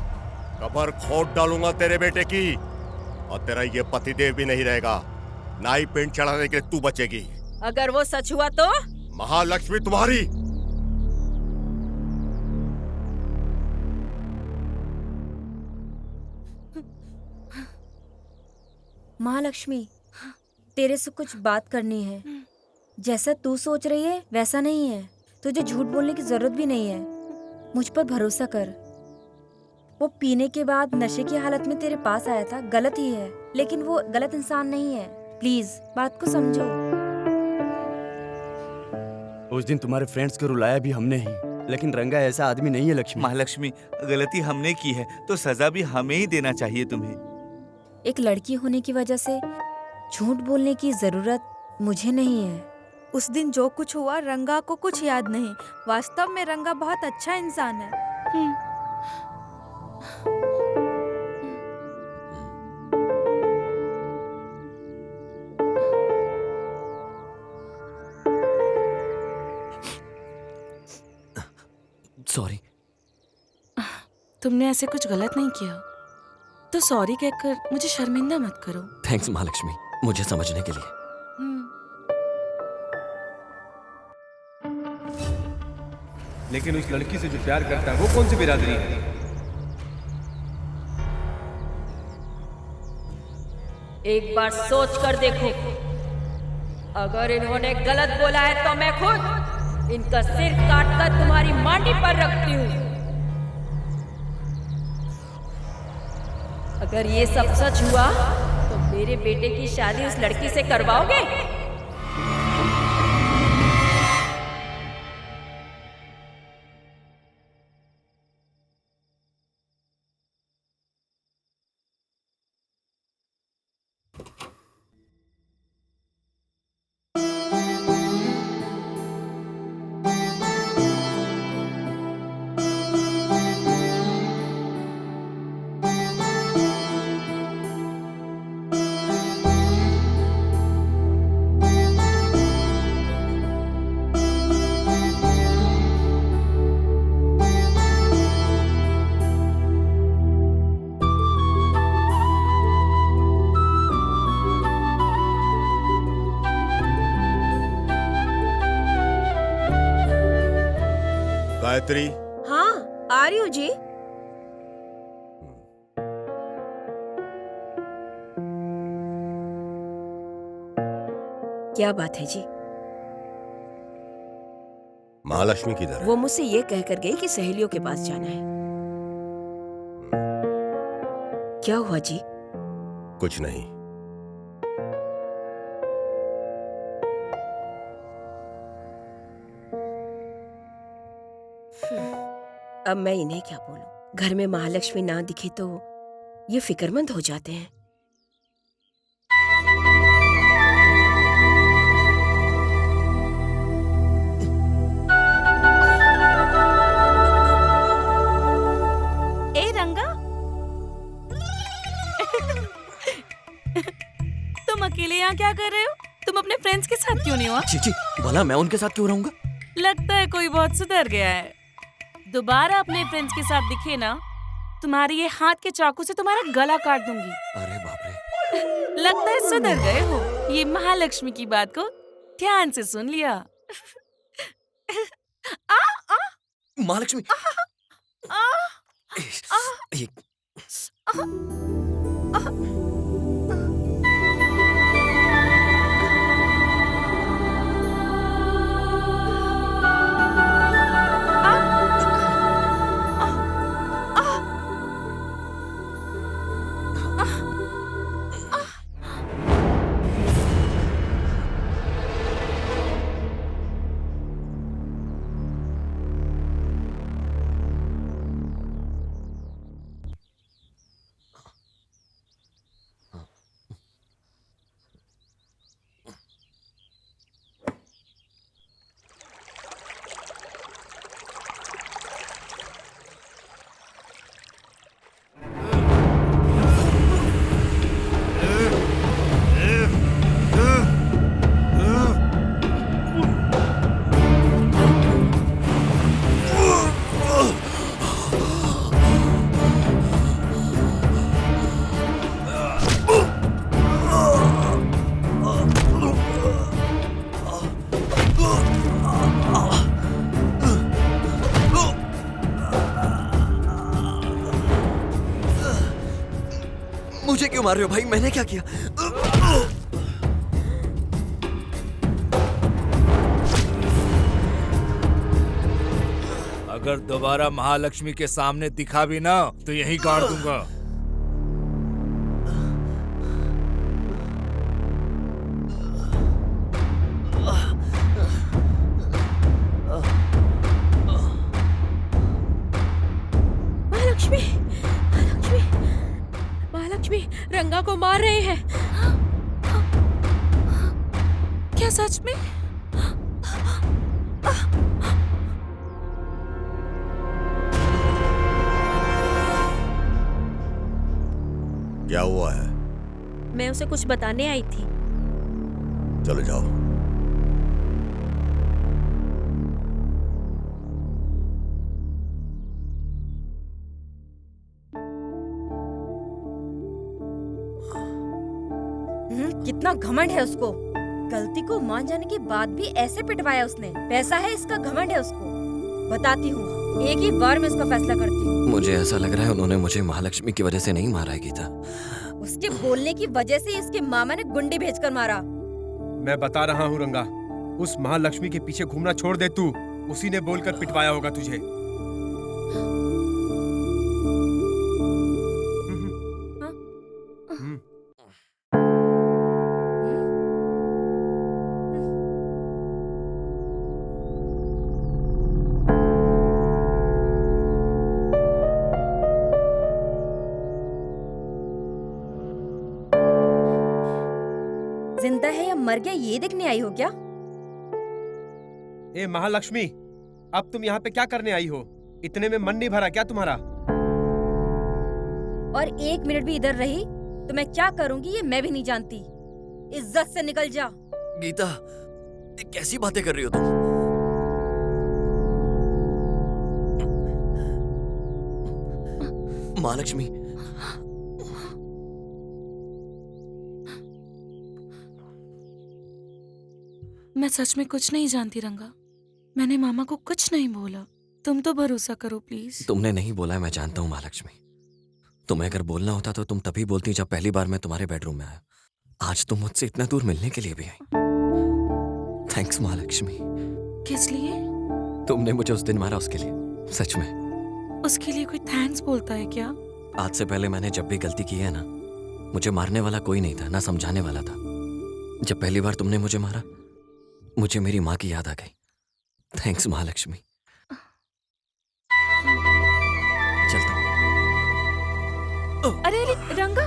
कब्र खोद डालूंगा तेरे बेटे की, और तेरा ये पतिदेव भी नहीं रहेगा। ना ही पेंट चढ़ाने के लिए तू बचेगी। अगर वो सच हुआ तो? महालक्ष्मी तुम्हारी। महालक्ष्मी, तेरे से कुछ बात करनी है। जैसा तू सोच रही है वैसा नहीं है। तुझे झूठ बोलने की जरूरत भी नहीं है। मुझ पर भरोसा कर। वो पीने के बाद नशे की हालत में तेरे पास आया था, गलत ही है, लेकिन वो गलत इंसान नहीं है। प्लीज बात को समझो। उस दिन तुम्हारे फ्रेंड्स को रुलाया भी हमने ही, लेकिन रंगा ऐसा आदमी नहीं है लक्ष्मी। महालक्ष्मी, गलती हमने की है तो सजा भी हमें ही देना चाहिए तुम्हें। एक लड़की होने की वजह से झूठ बोलने की जरूरत मुझे नहीं है। उस दिन जो कुछ हुआ रंगा को कुछ याद नहीं। वास्तव में रंगा बहुत अच्छा इंसान है। सॉरी। तुमने ऐसे कुछ गलत नहीं किया तो सॉरी कहकर मुझे शर्मिंदा मत करो। थैंक्स महालक्ष्मी, मुझे समझने के लिए। लेकिन उस लड़की से जो प्यार करता है वो कौन सी बिरादरी है? एक बार सोच कर देखो। अगर इन्होंने गलत बोला है तो मैं खुद इनका सिर काटकर तुम्हारी मांडी पर रखती हूँ। अगर ये सब सच हुआ तो मेरे बेटे की शादी उस लड़की से करवाओगे? गायत्री। हाँ, आ रही हूँ जी। क्या बात है जी? महालक्ष्मी किधर है? वो मुझसे ये कहकर गई कि सहेलियों के पास जाना है। क्या हुआ जी? कुछ नहीं। अब मैं इन्हें क्या बोलूं? घर में महालक्ष्मी ना दिखे तो ये फिक्रमंद हो जाते हैं। ए रंगा, तुम अकेले यहाँ क्या कर रहे हो? तुम अपने फ्रेंड्स के साथ क्यों नहीं हो? जी जी, भला मैं उनके साथ क्यों रहूंगा? लगता है कोई बहुत सुधर गया है। दोबारा अपने फ्रेंड्स के साथ दिखे ना, तुम्हारे ये हाथ के चाकू से तुम्हारा गला काट दूंगी। अरे बाप रे। लगता है सुधर गए हो। ये महालक्ष्मी की बात को ध्यान से सुन लिया। महालक्ष्मी। क्यों मार रहे हो भाई? मैंने क्या किया? अगर दोबारा महालक्ष्मी के सामने दिखा भी ना तो यहीं गाड़ दूंगा। महालक्ष्मी, महालक्ष्मी, महालक्ष्मी रंगा को मार रहे हैं। क्या सच में? क्या हुआ है? मैं उसे कुछ बताने आई थी। चलो जाओ। कितना घमंड है उसको। गलती को मान जाने के बाद भी ऐसे पिटवाया उसने। पैसा है इसका, घमंड है उसको। बताती हूँ, एक ही बार में उसका फैसला करती हूँ। मुझे ऐसा लग रहा है उन्होंने मुझे महालक्ष्मी की वजह से नहीं मारा है गीता। उसके बोलने की वजह से इसके मामा ने गुंडी भेजकर मारा। मैं बता रहा हूँ रंगा, उस महालक्ष्मी के पीछे घूमना छोड़ दे तू। उसी ने बोलकर पिटवाया होगा तुझे। जिंदा है या मर गया ये देखने आई हो क्या? ए महालक्ष्मी, अब तुम यहाँ पे क्या करने आई हो? इतने में मन नहीं भरा क्या तुम्हारा? और एक मिनट भी इधर रही तो मैं क्या करूंगी ये मैं भी नहीं जानती। इज्जत से निकल जा। गीता, ये कैसी बातें कर रही हो तुम? महालक्ष्मी, मैं सच में कुछ नहीं जानती रंगा। मैंने मामा को कुछ नहीं बोला। तुम तो भरोसा करो प्लीज। तुमने नहीं बोला है, मैं जानता हूँ महालक्ष्मी। तुम्हें अगर बोलना होता तो तुम तभी बोलती जब पहली बार मैं तुम्हारे बेडरूम में आया। आज तुम मुझसे इतना दूर मिलने के लिए भी आई। थैंक्स महालक्ष्मी। किस लिए? तुमने मुझे उस दिन मारा उसके लिए, सच में। उसके लिए कोई थैंक्स बोलता है क्या? आज से पहले मैंने जब भी गलती की है ना, मुझे मारने वाला कोई नहीं था, ना समझाने वाला था। जब पहली बार तुमने मुझे मारा, मुझे मेरी माँ की याद आ गई। थैंक्स महालक्ष्मी। चलता हूँ। अरे अरे रंगा,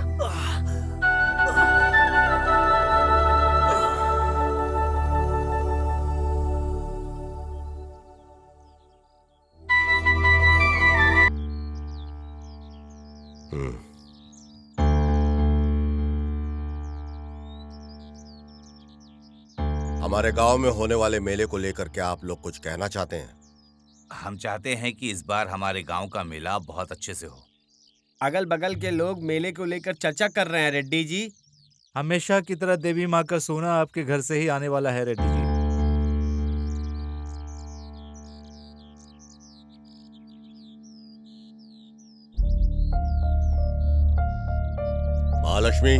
हमारे गांव में होने वाले मेले को लेकर के आप लोग कुछ कहना चाहते हैं? हम चाहते हैं कि इस बार हमारे गांव का मेला बहुत अच्छे से हो। अगल बगल के लोग मेले को लेकर चर्चा कर रहे हैं रेड्डी जी। हमेशा की तरह देवी माँ का सोना आपके घर से ही आने वाला है रेड्डी जी। महालक्ष्मी,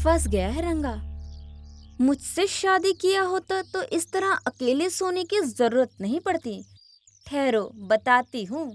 फंस गया है रंगा। मुझसे शादी किया होता तो इस तरह अकेले सोने की जरूरत नहीं पड़ती। ठहरो बताती हूँ।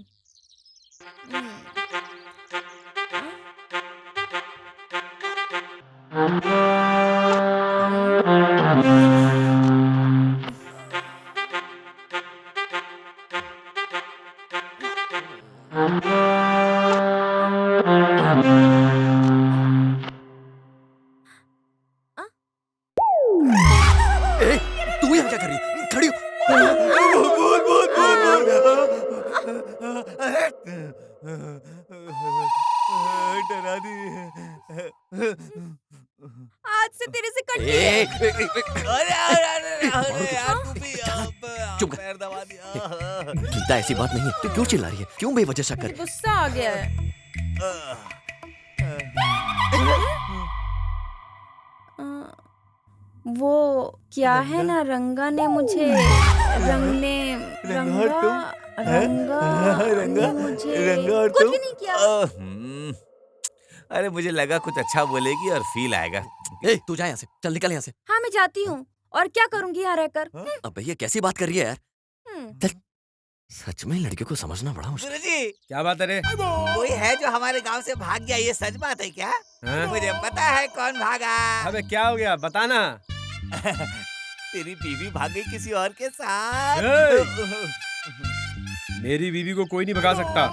तू यहाँ क्या कर रही है? खड़ी हो। डरा दी। आज से तेरे से कट अरे यार, तू भी चुप कर। गीता ऐसी बात नहीं है, तू क्यों चिल्ला रही है? क्यों बेवजह शक कर? गुस्सा आ गया है। वो क्या है ना, रंगा ने मुझे रंगा मुझे कुछ भी नहीं किया। अरे मुझे लगा कुछ अच्छा बोलेगी और फील आएगा। तू जा यहाँ से, चल निकल यहाँ से। हाँ मैं जाती हूँ, और क्या करूँगी यहाँ रहकर। अबे ये कैसी बात कर रही है यार? चल, सच में लड़कियों को समझना बड़ा मुश्किल। गुरुजी, क्या बात है रे? कोई है जो हमारे गांव से भाग गया, ये सच बात है क्या? मुझे पता है कौन भागा। अबे क्या हो गया, बताना। तेरी बीवी भाग गई किसी और के साथ। मेरी बीवी को कोई नहीं भगा सकता,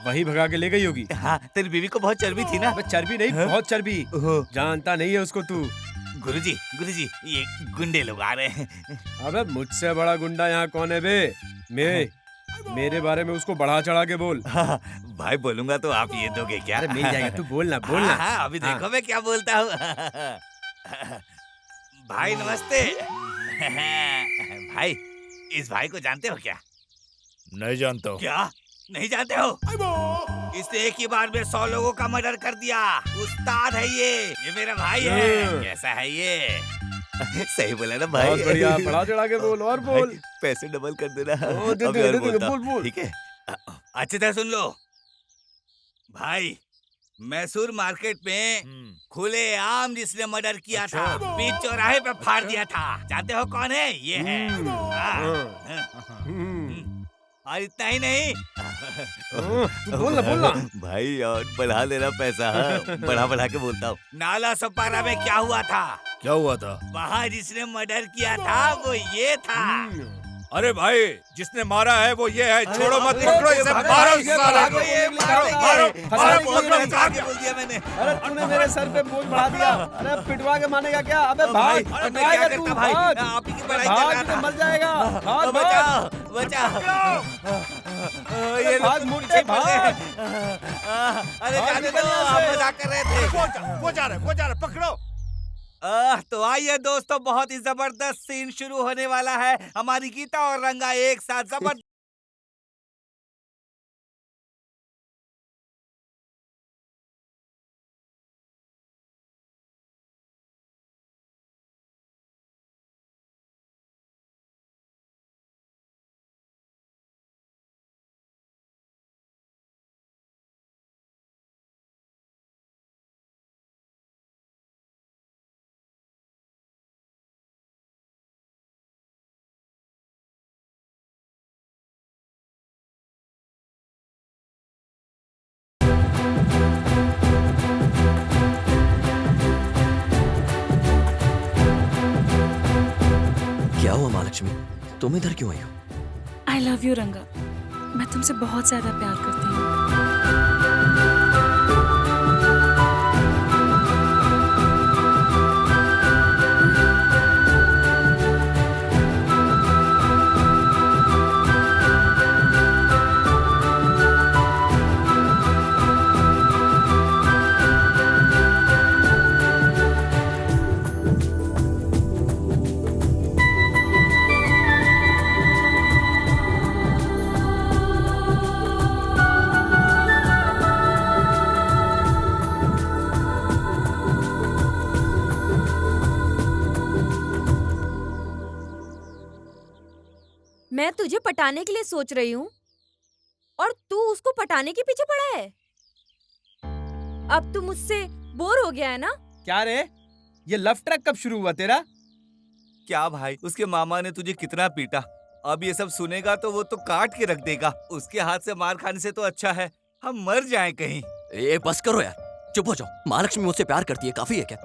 वही भगा के ले गई होगी। हाँ, तेरी बीवी को बहुत चर्बी थी ना? चर्बी नहीं, बहुत चर्बी। जानता नहीं है उसको तू। गुरुजी, गुरुजी, ये गुंडे लोग आ रहे हैं। अबे मुझसे बड़ा गुंडा यहाँ कौन है बे? मेरे बारे में उसको बढ़ा चढ़ा के बोल। भाई बोलूंगा तो आप ये दोगे क्या? अरे मिल जाएगा, तू बोलना बोलना। हाँ, अभी देखो मैं क्या बोलता हूँ। भाई नमस्ते। भाई, इस भाई को जानते हो क्या? नहीं जानता हूँ। क्या नहीं जानते हो? इसने एक ही बार में 100 लोगों का मर्डर कर दिया। उस्ताद है ये मेरा भाई है। कैसा है ये? सही बोला ना भाई? बहुत बढ़िया, बढ़ा चढ़ा के बोल और बोल। पैसे डबल कर देना। बोल। ठीक है, अच्छी तरह सुन लो भाई। मैसूर मार्केट में खुले आम जिसने मर्डर किया था, बीच चौराहे पे फाड़ दिया था। जानते हो कौन है? ये है। और इतना ही नहीं, बोलना भाई, और बढ़ा लेना पैसा। बढ़ा के बोलता हूँ। नाला सपारा में क्या हुआ था? क्या हुआ था? वहाँ जिसने मर्डर किया था वो ये था। अरे भाई, जिसने मारा है वो ये है। छोड़ो मत, पकड़ो इसे, मारो साला को। बोल दिया मैंने। अरे तूने मेरे सर पे बोझ बढ़ा दिया। अरे पिटवा के मानेगा क्या? अबे भाग, क्या करता भाई? आप ही की पढ़ाई कर रहा था। मर जाएगा। बचा। ये भाग मुझे, भाग। अरे जाने दो, आप मजाक कर रहे थे। वो जा रहे, पकड़ो। तो आइए दोस्तों, बहुत ही जबरदस्त सीन शुरू होने वाला है। हमारी गीता और रंगा एक साथ जबरदस्त। क्या हुआ महालक्ष्मी, तुम इधर क्यों आई हो? आई लव यू रंगा, मैं तुमसे बहुत ज्यादा प्यार करती हूँ। मैं तुझे पटाने के लिए सोच रही हूँ और तू उसको पटाने के पीछे पड़ा है। अब तू मुझसे बोर हो गया है ना? क्या रे, ये लव ट्रैक कब शुरू हुआ तेरा? क्या भाई, उसके मामा ने तुझे कितना पीटा। अब ये सब सुनेगा तो वो तो काट के रख देगा। उसके हाथ से मार खाने से तो अच्छा है हम मर जाएं कहीं। बस करो यार, चुप हो जाओ। महालक्ष्मी मुझसे प्यार करती है, काफी है क्या?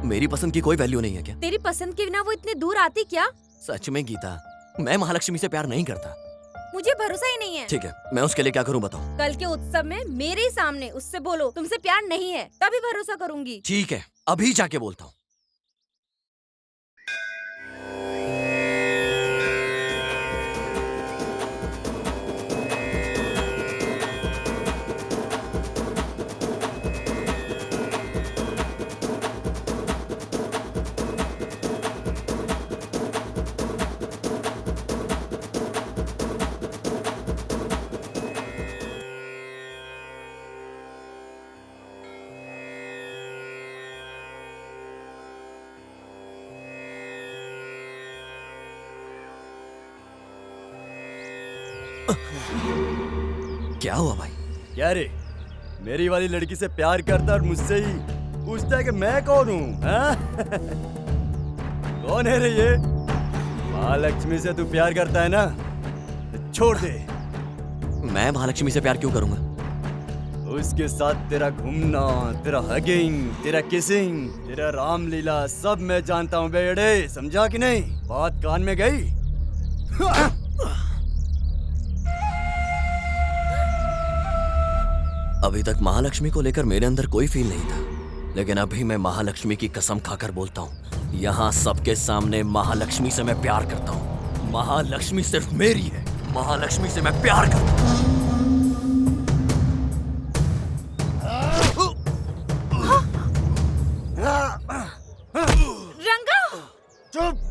मेरी पसंद की कोई वैल्यू नहीं है क्या? तेरी पसंद के बिना वो इतने दूर आती क्या? सच में गीता, मैं महालक्ष्मी से प्यार नहीं करता। मुझे भरोसा ही नहीं है। ठीक है, मैं उसके लिए क्या करूं बताओ? कल के उत्सव में मेरे ही सामने उससे बोलो तुमसे प्यार नहीं है, तभी भरोसा करूंगी। ठीक है, अभी जाके बोलता हूँ। क्या हुआ भाई? क्या रे, मेरी वाली लड़की से प्यार करता और मुझसे ही पूछता है कि मैं कौन हूँ? कौन है रे ये? महालक्ष्मी से तू प्यार करता है ना, तो छोड़ दे। मैं महालक्ष्मी से प्यार क्यों करूंगा? उसके साथ तेरा घूमना, तेरा हगिंग, तेरा किसिंग, तेरा रामलीला सब मैं जानता हूँ बेड़े, समझा कि नहीं? बात कान में गई? अभी तक महालक्ष्मी को लेकर मेरे अंदर कोई फील नहीं था, लेकिन अभी मैं महालक्ष्मी की कसम खाकर बोलता हूँ, यहाँ सबके सामने महालक्ष्मी से मैं प्यार करता हूँ। महालक्ष्मी सिर्फ मेरी है, महालक्ष्मी से मैं प्यार करता हूँ। रंगा! चुप!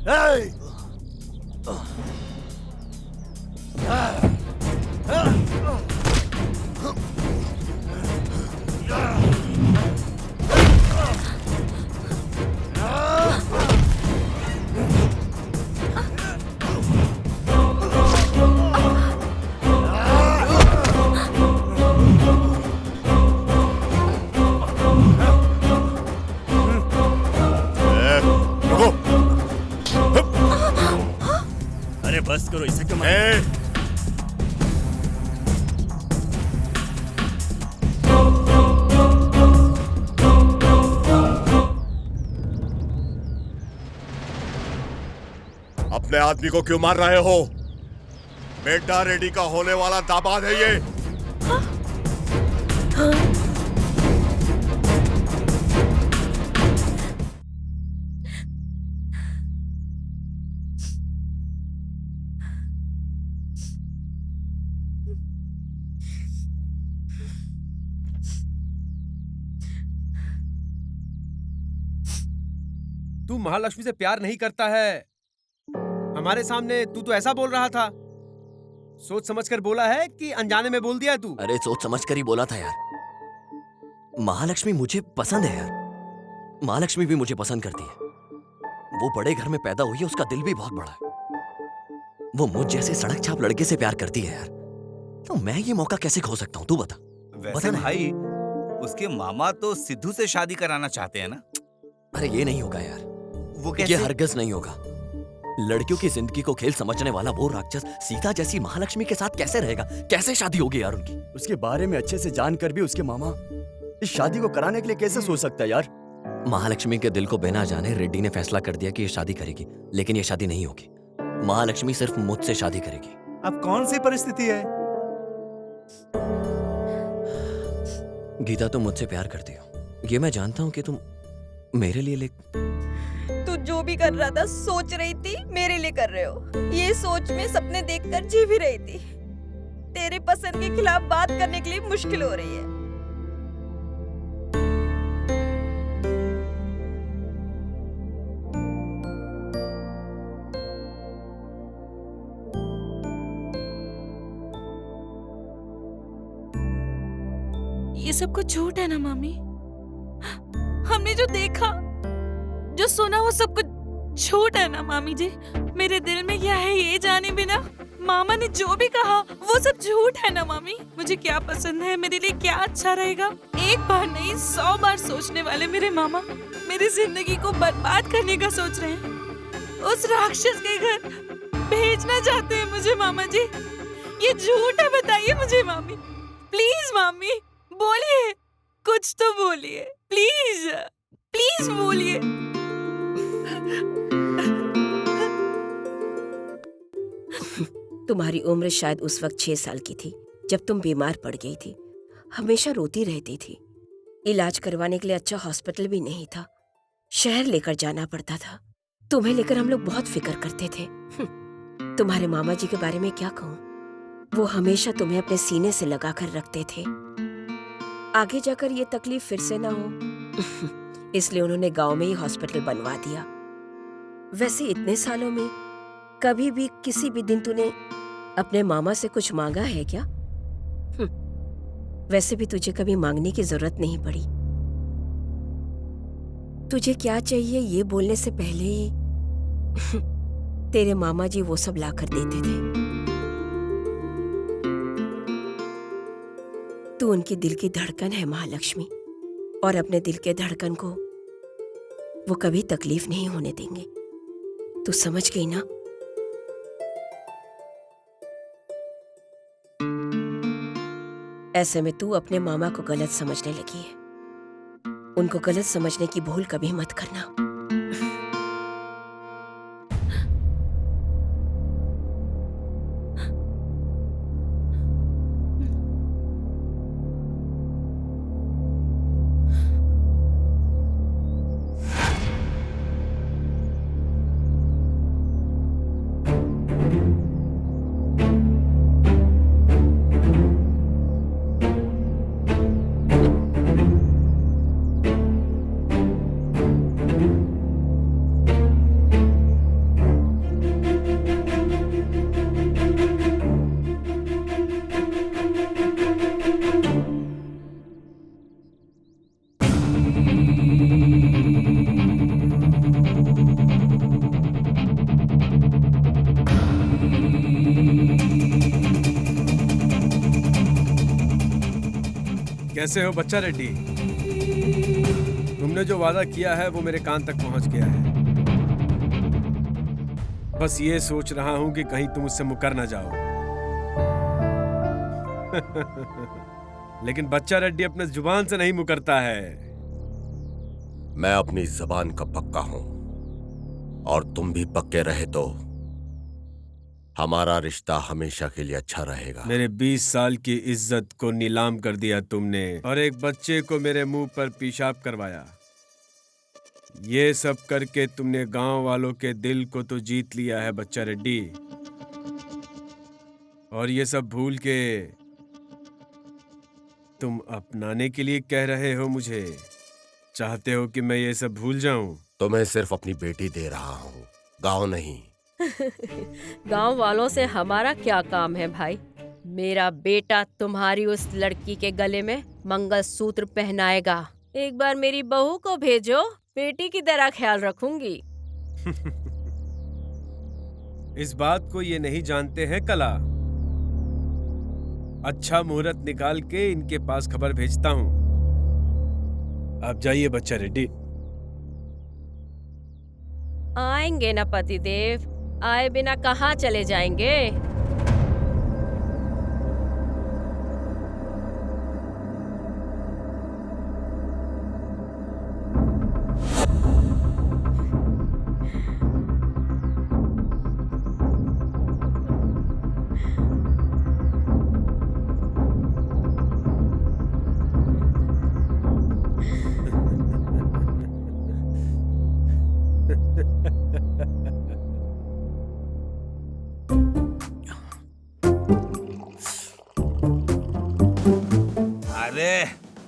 Hey! अरे बस करो, इसे क्यों मार? अपने आदमी को क्यों मार रहे हो? बेटा रेडी का होने वाला दामाद है ये। तू महालक्ष्मी से प्यार नहीं करता है, हमारे सामने तू तो ऐसा बोल रहा था। सोच समझकर बोला है कि अनजाने में बोल दिया तू? अरे सोच समझ कर ही बोला था यार। महालक्ष्मी मुझे पसंद है यार, महालक्ष्मी भी मुझे पसंद करती है। वो बड़े घर में पैदा हुई है, उसका दिल भी बहुत बड़ा है। वो मुझ जैसे सड़क छाप लड़के से प्यार करती है यार, तो मैं ये मौका कैसे खो सकता हूँ? तू बता। वैसे भाई, उसके मामा तो सिद्धू से शादी कराना चाहते हैं ना? अरे ये नहीं होगा यार, वो कैसे? ये हरगिज़ नहीं होगा। लड़कियों की जिंदगी को खेल समझने वाला वो राक्षस सीता जैसी महालक्ष्मी के साथ कैसे रहेगा? कैसे शादी होगी यार उनकी? उसके बारे में अच्छे से जानकर भी उसके मामा इस शादी को कराने के लिए कैसे सोच सकता है यार? महालक्ष्मी के दिल को बिना जाने रेड्डी ने फैसला कर दिया कि ये शादी करेगी, लेकिन ये शादी नहीं होगी। महालक्ष्मी सिर्फ मुझसे शादी करेगी। अब कौन सी परिस्थिति है? गीता, तुम मुझसे प्यार करती हो, ये मैं जानता हूँ कि तुम मेरे लिए तू जो भी कर रहा था, सोच रही थी मेरे लिए कर रहे हो। ये सोच में सपने देखकर जी भी रही थी। तेरे पसंद के खिलाफ बात करने के लिए मुश्किल हो रही है। ये सब कुछ झूठ है ना मामी? हमने जो देखा, जो सुना, वो सब कुछ झूठ है ना मामी जी? मेरे दिल में क्या है ये जाने बिना मामा ने जो भी कहा वो सब झूठ है ना मामी? मुझे क्या पसंद है, मेरे लिए क्या अच्छा रहेगा, एक बार नहीं 100 बार सोचने वाले मेरे मामा मेरी जिंदगी को बर्बाद करने का सोच रहे हैं। उस राक्षस के घर भेजना चाहते हैं मुझे मामा जी। ये झूठ है, बताइए मुझे मामी। प्लीज मामी बोलिए, कुछ तो बोलिए, प्लीज प्लीज बोलिए। तुम्हारी उम्र शायद उस वक्त 6 साल की थी जब तुम बीमार पड़ गई थी। हमेशा रोती रहती थी। इलाज करवाने के लिए अच्छा हॉस्पिटल भी नहीं था, शहर लेकर जाना पड़ता था। तुम्हें लेकर हम लोग बहुत फिक्र करते थे। तुम्हारे मामा जी के बारे में क्या कहूँ, वो हमेशा तुम्हें अपने सीने से लगा कर रखते थे। आगे जाकर ये तकलीफ फिर से ना हो इसलिए उन्होंने गांव में ही हॉस्पिटल बनवा दिया। वैसे इतने सालों में कभी भी किसी भी दिन तूने अपने मामा से कुछ मांगा है क्या? वैसे भी तुझे कभी मांगने की जरूरत नहीं पड़ी। तुझे क्या चाहिए ये बोलने से पहले ही तेरे मामा जी वो सब लाकर देते थे। तू उनकी दिल की धड़कन है महालक्ष्मी, और अपने दिल के धड़कन को वो कभी तकलीफ नहीं होने देंगे। तू समझ गई ना? ऐसे में तू अपने मामा को गलत समझने लगी है। उनको गलत समझने की भूल कभी मत करना। कैसे हो बच्चा रेड्डी? तुमने जो वादा किया है वो मेरे कान तक पहुंच गया है। बस ये सोच रहा हूं कि कहीं तुम मुझसे मुकर ना जाओ। लेकिन बच्चा रेड्डी अपने जुबान से नहीं मुकरता है। मैं अपनी जबान का पक्का हूं, और तुम भी पक्के रहे तो हमारा रिश्ता हमेशा के लिए अच्छा रहेगा। मेरे 20 साल की इज्जत को नीलाम कर दिया तुमने, और एक बच्चे को मेरे मुंह पर पेशाब करवाया। ये सब करके तुमने गांव वालों के दिल को तो जीत लिया है बच्चा रेड्डी, और ये सब भूल के तुम अपनाने के लिए कह रहे हो मुझे। चाहते हो कि मैं ये सब भूल जाऊं? तुम्हें सिर्फ अपनी बेटी दे रहा हूं, गांव नहीं। गांव वालों से हमारा क्या काम है भाई? मेरा बेटा तुम्हारी उस लड़की के गले में मंगलसूत्र पहनाएगा। एक बार मेरी बहू को भेजो, बेटी की तरह ख्याल रखूंगी। इस बात को ये नहीं जानते हैं कला। अच्छा मुहूर्त निकाल के इनके पास खबर भेजता हूँ। आप जाइए बच्चा रेड्डी। आएंगे ना पतिदेव, आए बिना कहाँ चले जाएंगे।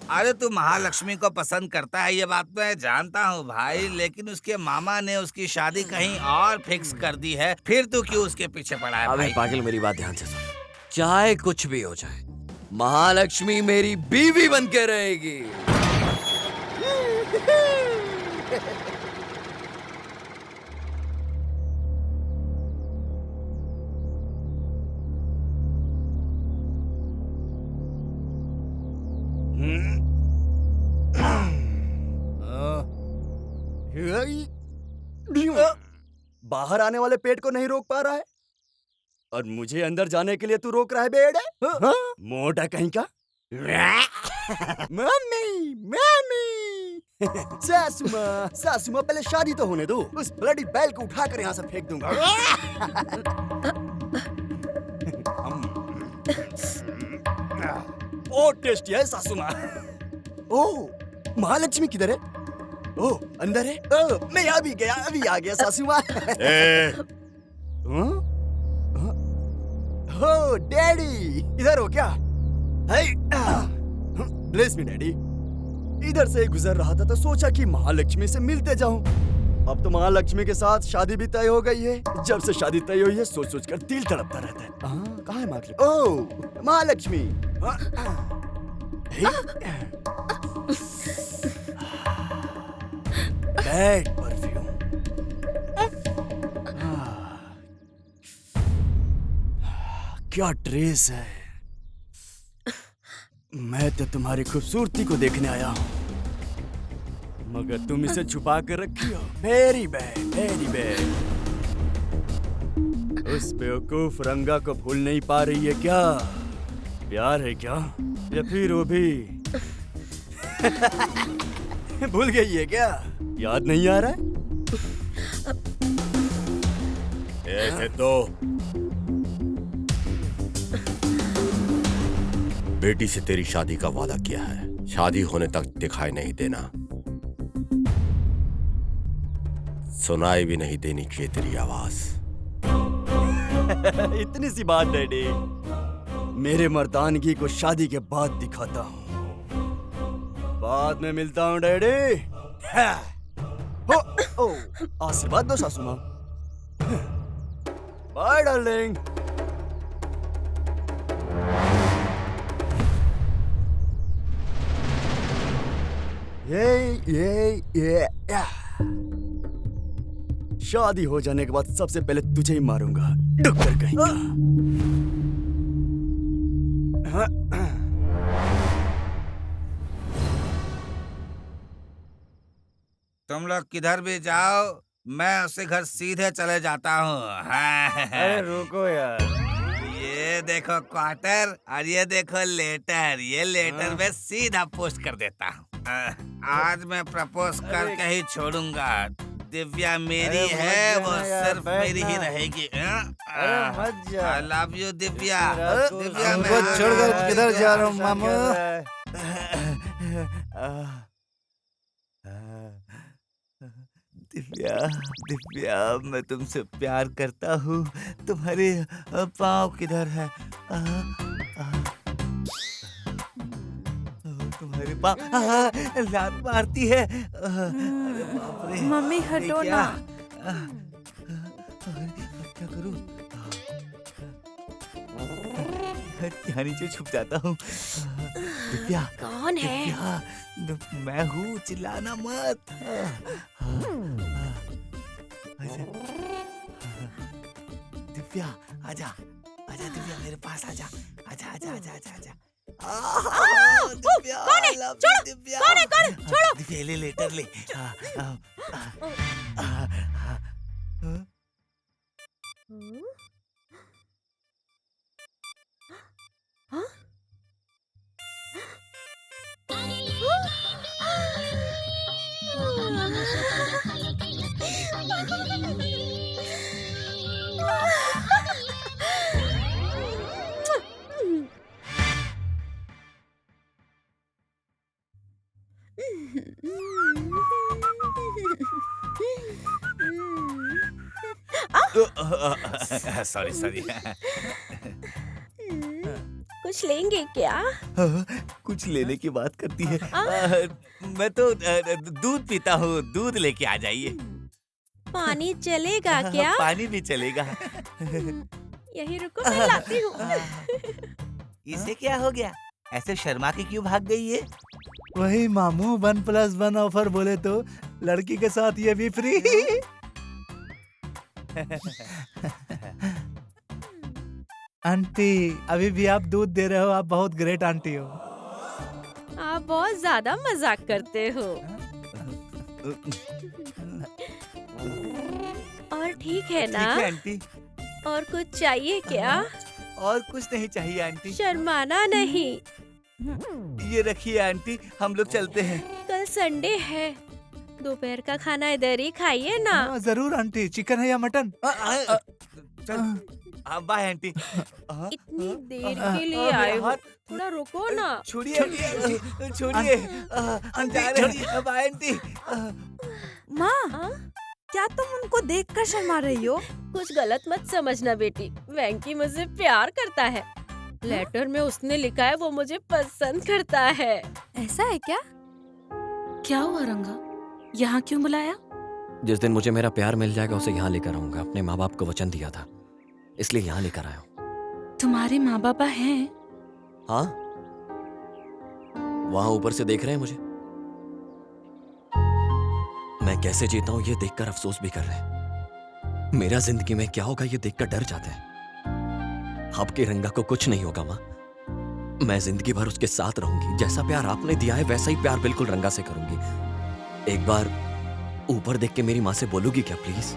अरे तू महालक्ष्मी को पसंद करता है, ये बात मैं जानता हूँ भाई, लेकिन उसके मामा ने उसकी शादी कहीं और फिक्स कर दी है। फिर तू क्यों उसके पीछे पड़ा है? अबे पागल, मेरी बात ध्यान से सुन। चाहे कुछ भी हो जाए, महालक्ष्मी मेरी बीवी बन के रहेगी। बाहर आने वाले पेट को नहीं रोक पा रहा है, और मुझे अंदर जाने के लिए तू रोक रहा है बेड़े? मोटा कहीं का। मम्मी मम्मी सासू माँ पहले शादी तो होने दो, उस ब्लडी बैल को उठाकर यहाँ से फेंक दूंगा। बहुत टेस्टी है सासू माँ। ओह, महालक्ष्मी किधर है? ओह, अंदर है। ओह, मैं अभी आ गया सासू माँ। हो डैडी, इधर हो क्या? Bless me daddy. इधर से गुजर रहा था तो सोचा कि महालक्ष्मी से मिलते जाऊं। अब तो महालक्ष्मी के साथ शादी भी तय हो गई है। जब से शादी तय हुई है सोच सोच कर दिल तड़पता रहता है। कहाँ है Mahalakshmi? Oh Mahalakshmi. Bad perfume. क्या ड्रेस है। मैं तो तुम्हारी खूबसूरती को देखने आया हूँ, मगर तुम इसे छुपा कर रखी हो। Very bad, very bad. उस बेवकूफ रंगा को भूल नहीं पा रही है क्या? प्यार है क्या, या फिर वो भी भूल गई है क्या? याद नहीं आ रहा है? ऐसे तो बेटी से तेरी शादी का वादा किया है, शादी होने तक दिखाई नहीं देना, सुनाई भी नहीं देनी चाहिए तेरी आवाज। इतनी सी बात डैडी, मेरे मर्दानगी को शादी के बाद दिखाता हूँ। बाद में मिलता हूँ डैडी। हो, आशीर्वाद दो सासू माँ। Bye darling. ये शादी हो जाने के बाद सबसे पहले तुझे ही मारूंगा, डुक्कर कहीं का। तुम लोग किधर भी जाओ, मैं उसके घर सीधे चले जाता हूँ। अरे रुको यार, ये देखो क्वार्टर और ये देखो लेटर। ये लेटर में सीधा पोस्ट कर देता हूँ। आज मैं प्रपोज करके ही छोड़ूंगा। दिव्या मेरी है, वो सिर्फ मेरी ही रहेगी। I love you Divya. Divya हमको छोड़कर किधर जा रहा हूँ मामू? दिव्या, दिव्या, मैं तुमसे प्यार करता हूँ। तुम्हारे पाँव किधर है? तुम्हारे पाँव लात मारती है। अरे बाप रे, मम्मी हटो ना। क्या करूँ? यहाँ नीचे छुप जाता हूँ। दिव्या, कौन है? दिव्या, मैं हूँ, चिल्लाना मत। दिव्या आजा, आजा दिव्या, मेरे पास आजा, आजा आजा आजा आजा आजा। दिव्या, कौन है? छोड़ो, दिव्या, कौन है? छोड़ो। दिव्या, ले लेटर ले। Sorry sorry. कुछ लेंगे क्या? कुछ लेने की बात करती है। मैं तो दूध पीता हूँ, दूध लेके आ जाइए। पानी चलेगा क्या? पानी भी चलेगा। यही रुको, मैं लाती हूँ। इसे क्या हो गया? ऐसे शर्मा के क्यों भाग गई है? वही मामू 1+1 ऑफर बोले तो लड़की के साथ ये भी फ्री। आंटी, अभी भी आप दूध दे रहे हो, आप बहुत ग्रेट आंटी हो। आप बहुत ज्यादा मजाक करते हो। और ठीक है ना? ठीक है आंटी। और कुछ चाहिए क्या? और कुछ नहीं चाहिए आंटी। शर्माना नहीं। ये रखिए आंटी, हम लोग चलते हैं। कल संडे है, दोपहर का खाना इधर ही खाइए ना। जरूर आंटी, चिकन है या मटन? Bye aunty. इतनी देर के लिए आए हो, थोड़ा रुको ना। छोड़िए, छोड़िए, हम जा रहे हैं। Bye aunty. माँ, क्या तुम उनको देखकर शर्मा रही हो? कुछ गलत मत समझना बेटी, वेंकी मुझे प्यार करता है। लेटर में उसने लिखा है वो मुझे पसंद करता है। ऐसा है क्या? क्या हुआ रंगा, यहाँ क्यों बुलाया? जिस दिन मुझे मेरा प्यार मिल जाएगा उसे यहाँ लेकर आऊंगा। अपने माँ बाप को वचन दिया था, इसलिए यहाँ लेकर आया हूँ। तुम्हारे माँ बाप हैं? हाँ, वहां ऊपर से देख रहे हैं मुझे। मैं कैसे जीता हूं ये देखकर अफसोस भी कर रहे हैं। मेरा जिंदगी में क्या होगा ये देखकर डर जाते हैं। आपके रंगा को कुछ नहीं होगा माँ, मैं जिंदगी भर उसके साथ रहूंगी। जैसा प्यार आपने दिया है वैसा ही प्यार बिल्कुल रंगा से करूंगी। एक बार ऊपर देख के मेरी माँ से बोलोगी क्या प्लीज?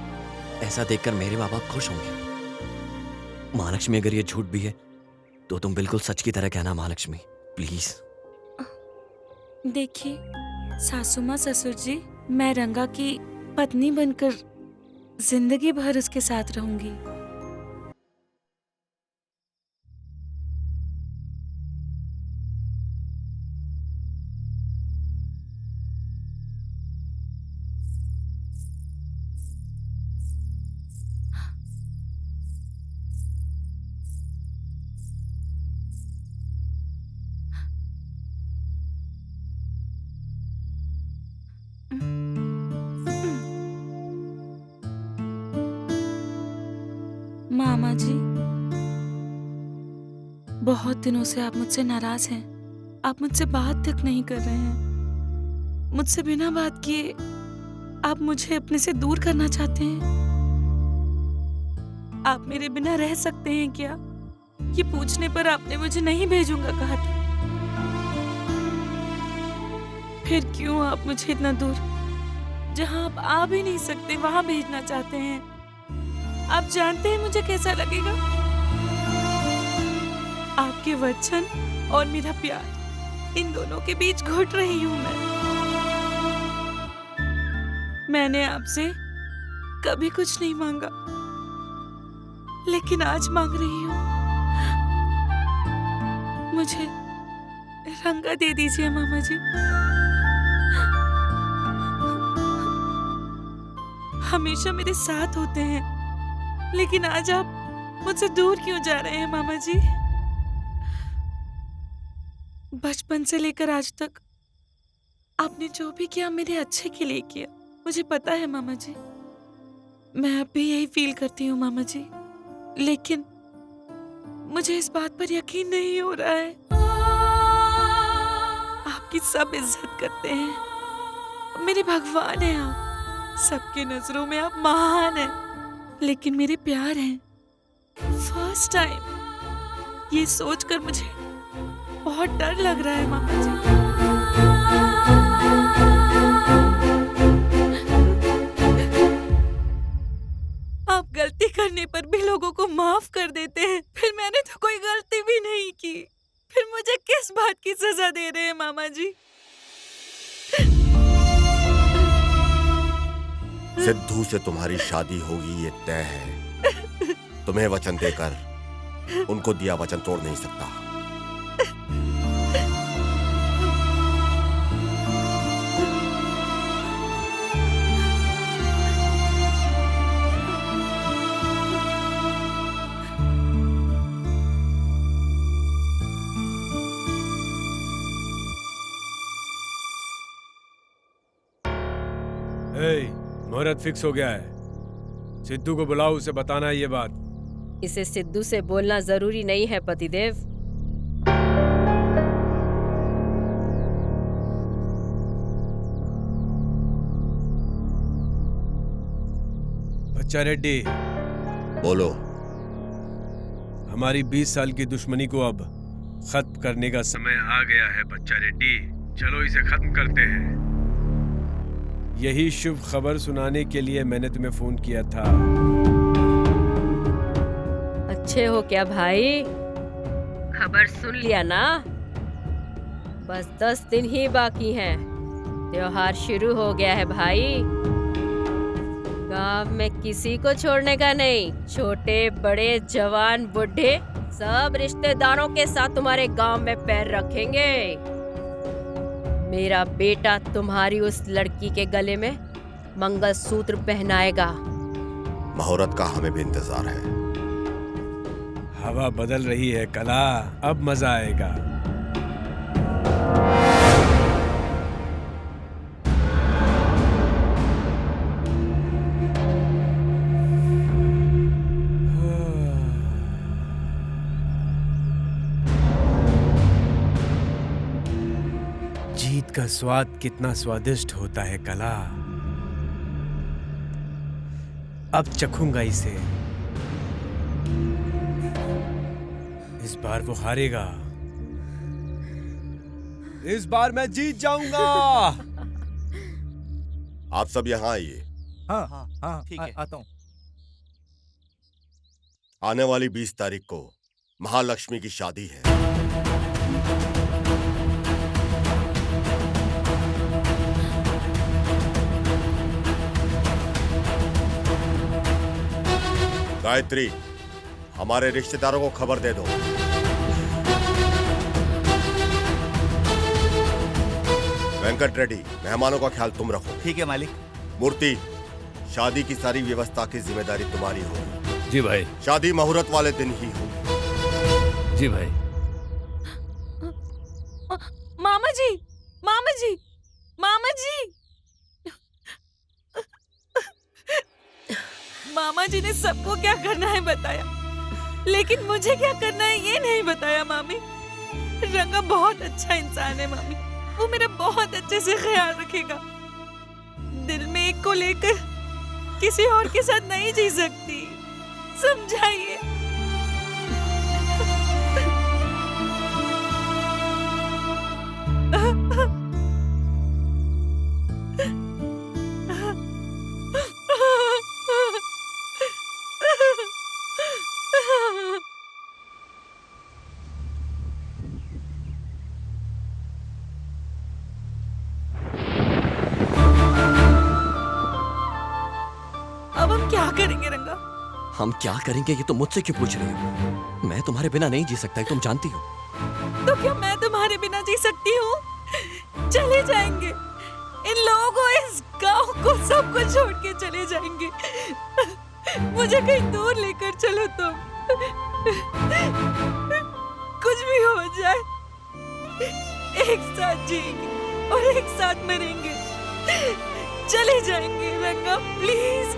ऐसा देखकर मेरे माँ बाप खुश होंगे। महालक्ष्मी, अगर ये झूठ भी है तो तुम बिल्कुल सच की तरह कहना महालक्ष्मी, प्लीज। देखिए सासू माँ, ससुर जी, मैं रंगा की पत्नी बनकर जिंदगी भर उसके साथ रहूंगी। मामा जी, बहुत दिनों से आप मुझसे नाराज हैं। आप मुझसे बात तक नहीं कर रहे हैं। मुझसे बिना बात किए आप मुझे अपने से दूर करना चाहते हैं। आप मेरे बिना रह सकते हैं क्या? ये पूछने पर आपने मुझे नहीं भेजूंगा कहा था। फिर क्यों आप मुझे इतना दूर, जहां आप आ भी नहीं सकते, वहां भेजना चाहते हैं? आप जानते हैं मुझे कैसा लगेगा? आपके वचन और मेरा प्यार, इन दोनों के बीच घुट रही हूं मैं। मैंने आपसे कभी कुछ नहीं मांगा, लेकिन आज मांग रही हूं। मुझे रंगा दे दीजिए मामा जी। हमेशा मेरे साथ होते हैं, लेकिन आज आप मुझसे दूर क्यों जा रहे हैं मामा जी? बचपन से लेकर आज तक आपने जो भी किया मेरे अच्छे के लिए किया, मुझे पता है मामा जी। मैं अब भी यही फील करती हूँ मामा जी, लेकिन मुझे इस बात पर यकीन नहीं हो रहा है। आपकी सब इज्जत करते हैं, मेरे भगवान हैं आप, सबके नजरों में आप महान हैं, लेकिन मेरे प्यार हैं फर्स्ट टाइम। ये सोचकर मुझे बहुत डर लग रहा है मामा जी। आप गलती करने पर भी लोगों को माफ कर देते हैं, फिर मैंने तो कोई गलती भी नहीं की, फिर मुझे किस बात की सजा दे रहे हैं मामा जी? सिद्धू से तुम्हारी शादी होगी ये तय है। तुम्हें वचन देकर उनको दिया वचन तोड़ नहीं सकता। मुहूर्त फिक्स हो गया है। सिद्धू को बुलाओ, उसे बताना है ये बात। इसे सिद्धू से बोलना जरूरी नहीं है पतिदेव। बच्चा रेड्डी, बोलो। हमारी 20 साल की दुश्मनी को अब खत्म करने का समय आ गया है बच्चा रेड्डी। चलो इसे खत्म करते हैं। यही शुभ खबर सुनाने के लिए मैंने तुम्हें फोन किया था। अच्छे हो क्या भाई? खबर सुन लिया ना? बस 10 दिन ही बाकी हैं। त्योहार शुरू हो गया है भाई। गांव में किसी को छोड़ने का नहीं। छोटे बड़े जवान बूढ़े सब रिश्तेदारों के साथ तुम्हारे गांव में पैर रखेंगे। मेरा बेटा तुम्हारी उस लड़की के गले में मंगलसूत्र पहनाएगा। मुहूर्त का हमें भी इंतजार है। हवा बदल रही है कला, अब मजा आएगा। इसका स्वाद कितना स्वादिष्ट होता है कला। अब चखूंगा इसे। इस बार वो हारेगा। इस बार मैं जीत जाऊंगा। आप सब यहाँ आइए। हाँ हाँ ठीक है। आता हूँ। आने वाली 20 तारीख को महालक्ष्मी की शादी है। गायत्री, हमारे रिश्तेदारों को खबर दे दो। वेंकट रेड्डी, मेहमानों का ख्याल तुम रखो। ठीक है मालिक। मूर्ति, शादी की सारी व्यवस्था की जिम्मेदारी तुम्हारी होगी। जी भाई। शादी मुहूर्त वाले दिन ही होगी। जी भाई। मामा जी, मामा जी, मामा जी। मामा जी ने सबको क्या करना है बताया, लेकिन मुझे क्या करना है ये नहीं बताया। मामी, रंगा बहुत अच्छा इंसान है मामी। वो मेरा बहुत अच्छे से ख्याल रखेगा। दिल में एक को लेकर किसी और के साथ नहीं जी सकती, समझाइए। अब हम क्या करेंगे रंगा? हम क्या करेंगे ये तो मुझसे क्यों पूछ रही हो? मैं तुम्हारे बिना नहीं जी सकता, तुम जानती हो। तो क्या मैं तुम्हारे बिना जी सकती हूँ? चले जाएंगे, इन लोगों को, इस गांव को, सबको छोड़ के चले जाएंगे। मुझे कहीं दूर लेकर चलो तुम। कुछ भी हो जाए, एक साथ जिएंगे और एक साथ मरेंगे। चले जाएंगे रंगा, प्लीज।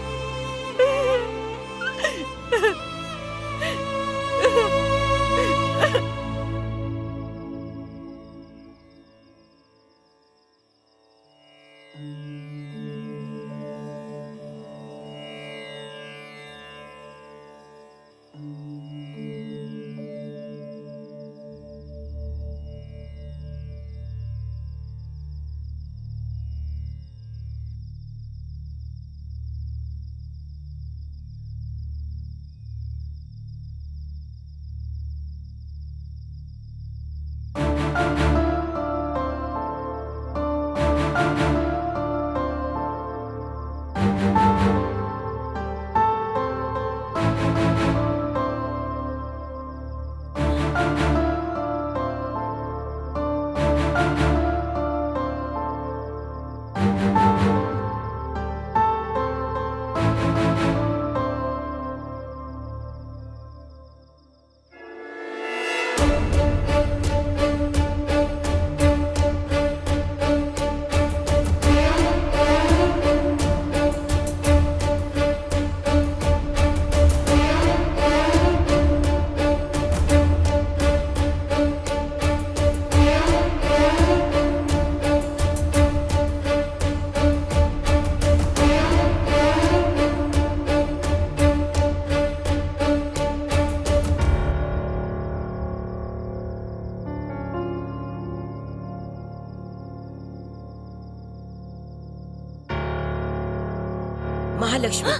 महालक्ष्मी,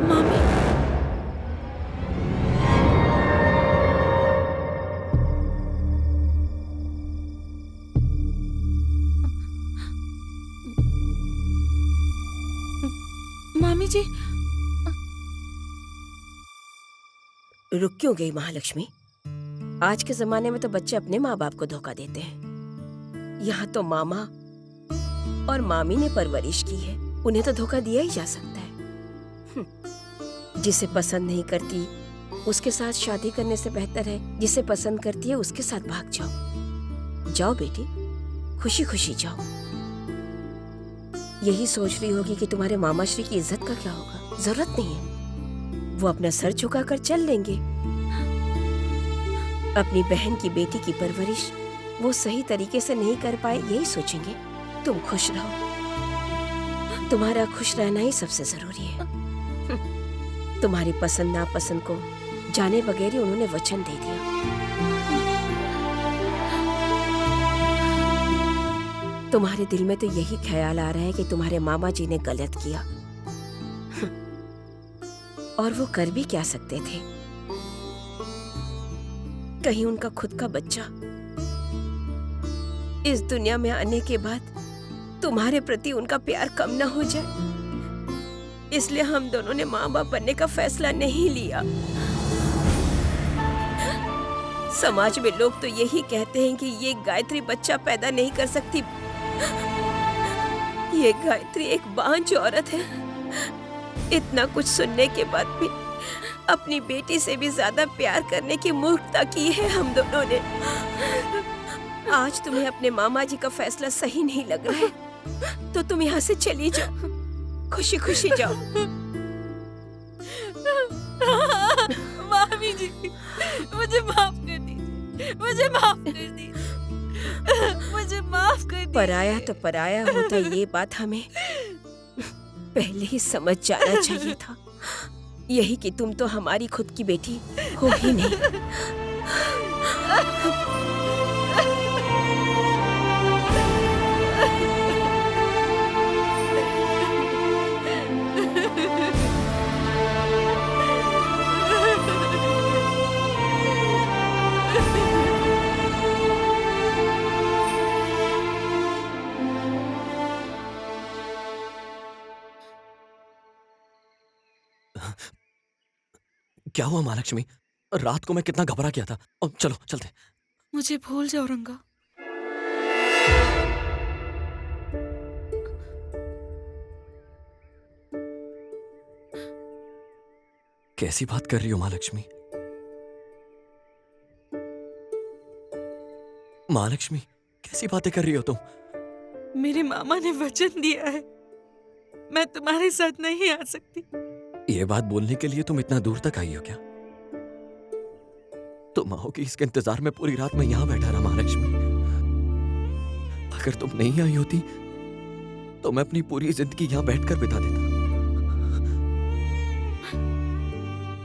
मामी, मामी जी। रुक क्यों गई महालक्ष्मी? आज के जमाने में तो बच्चे अपने माँ बाप को धोखा देते हैं। यहाँ तो मामा और मामी ने परवरिश की है, उन्हें तो धोखा दिया ही जा सकता है। जिसे पसंद नहीं करती उसके साथ शादी करने से बेहतर है जिसे पसंद करती है उसके साथ भाग जाओ। जाओ बेटी, खुशी खुशी जाओ। यही सोच रही होगी कि तुम्हारे मामा श्री की इज्जत का क्या होगा। जरूरत नहीं है, वो अपना सर झुकाकर चल लेंगे। अपनी बहन की बेटी की परवरिश वो सही तरीके से नहीं कर पाए यही सोचेंगे। तुम खुश रहो, तुम्हारा खुश रहना ही सबसे जरूरी है। तुम्हारी पसंद नापसंद को जाने बगैर ही उन्होंने वचन दे दिया। तुम्हारे दिल में तो यही ख्याल आ रहा है कि तुम्हारे मामा जी ने गलत किया, और वो कर भी क्या सकते थे। कहीं उनका खुद का बच्चा इस दुनिया में आने के बाद तुम्हारे प्रति उनका प्यार कम ना हो जाए, इसलिए हम दोनों ने माँ बाप बनने का फैसला नहीं लिया। समाज में लोग तो यही कहते हैं कि ये गायत्री बच्चा पैदा नहीं कर सकती। ये गायत्री एक बांझ औरत है। इतना कुछ सुनने के बाद भी अपनी बेटी से भी ज्यादा प्यार करने की मूर्खता की है हम दोनों ने। आज तुम्हें अपने मामा जी का फैसला सही नहीं लग रहा है तो तुम यहाँ से चली जाओ, खुशी खुशी जाओ। मामी जी, मुझे माफ कर दीजिए, मुझे माफ कर दीजिए, मुझे माफ कर दीजिए। पराया तो पराया होता, ये बात हमें पहले ही समझ जाना चाहिए था। यही कि तुम तो हमारी खुद की बेटी हो ही नहीं। क्या हुआ महालक्ष्मी? रात को मैं कितना घबरा गया था। अब चलो चलते। मुझे भूल जाओ रंगा। कैसी बात कर रही हो महालक्ष्मी? महालक्ष्मी कैसी बातें कर रही हो तुम? मेरे मामा ने वचन दिया है, मैं तुम्हारे साथ नहीं आ सकती। ये बात बोलने के लिए तुम इतना दूर तक आई हो क्या? तुम आओगी इसके इंतजार में पूरी रात मैं यहां बैठा रहा महालक्ष्मी। अगर तुम नहीं आई होती तो मैं अपनी पूरी जिंदगी यहां बैठकर बिता देता।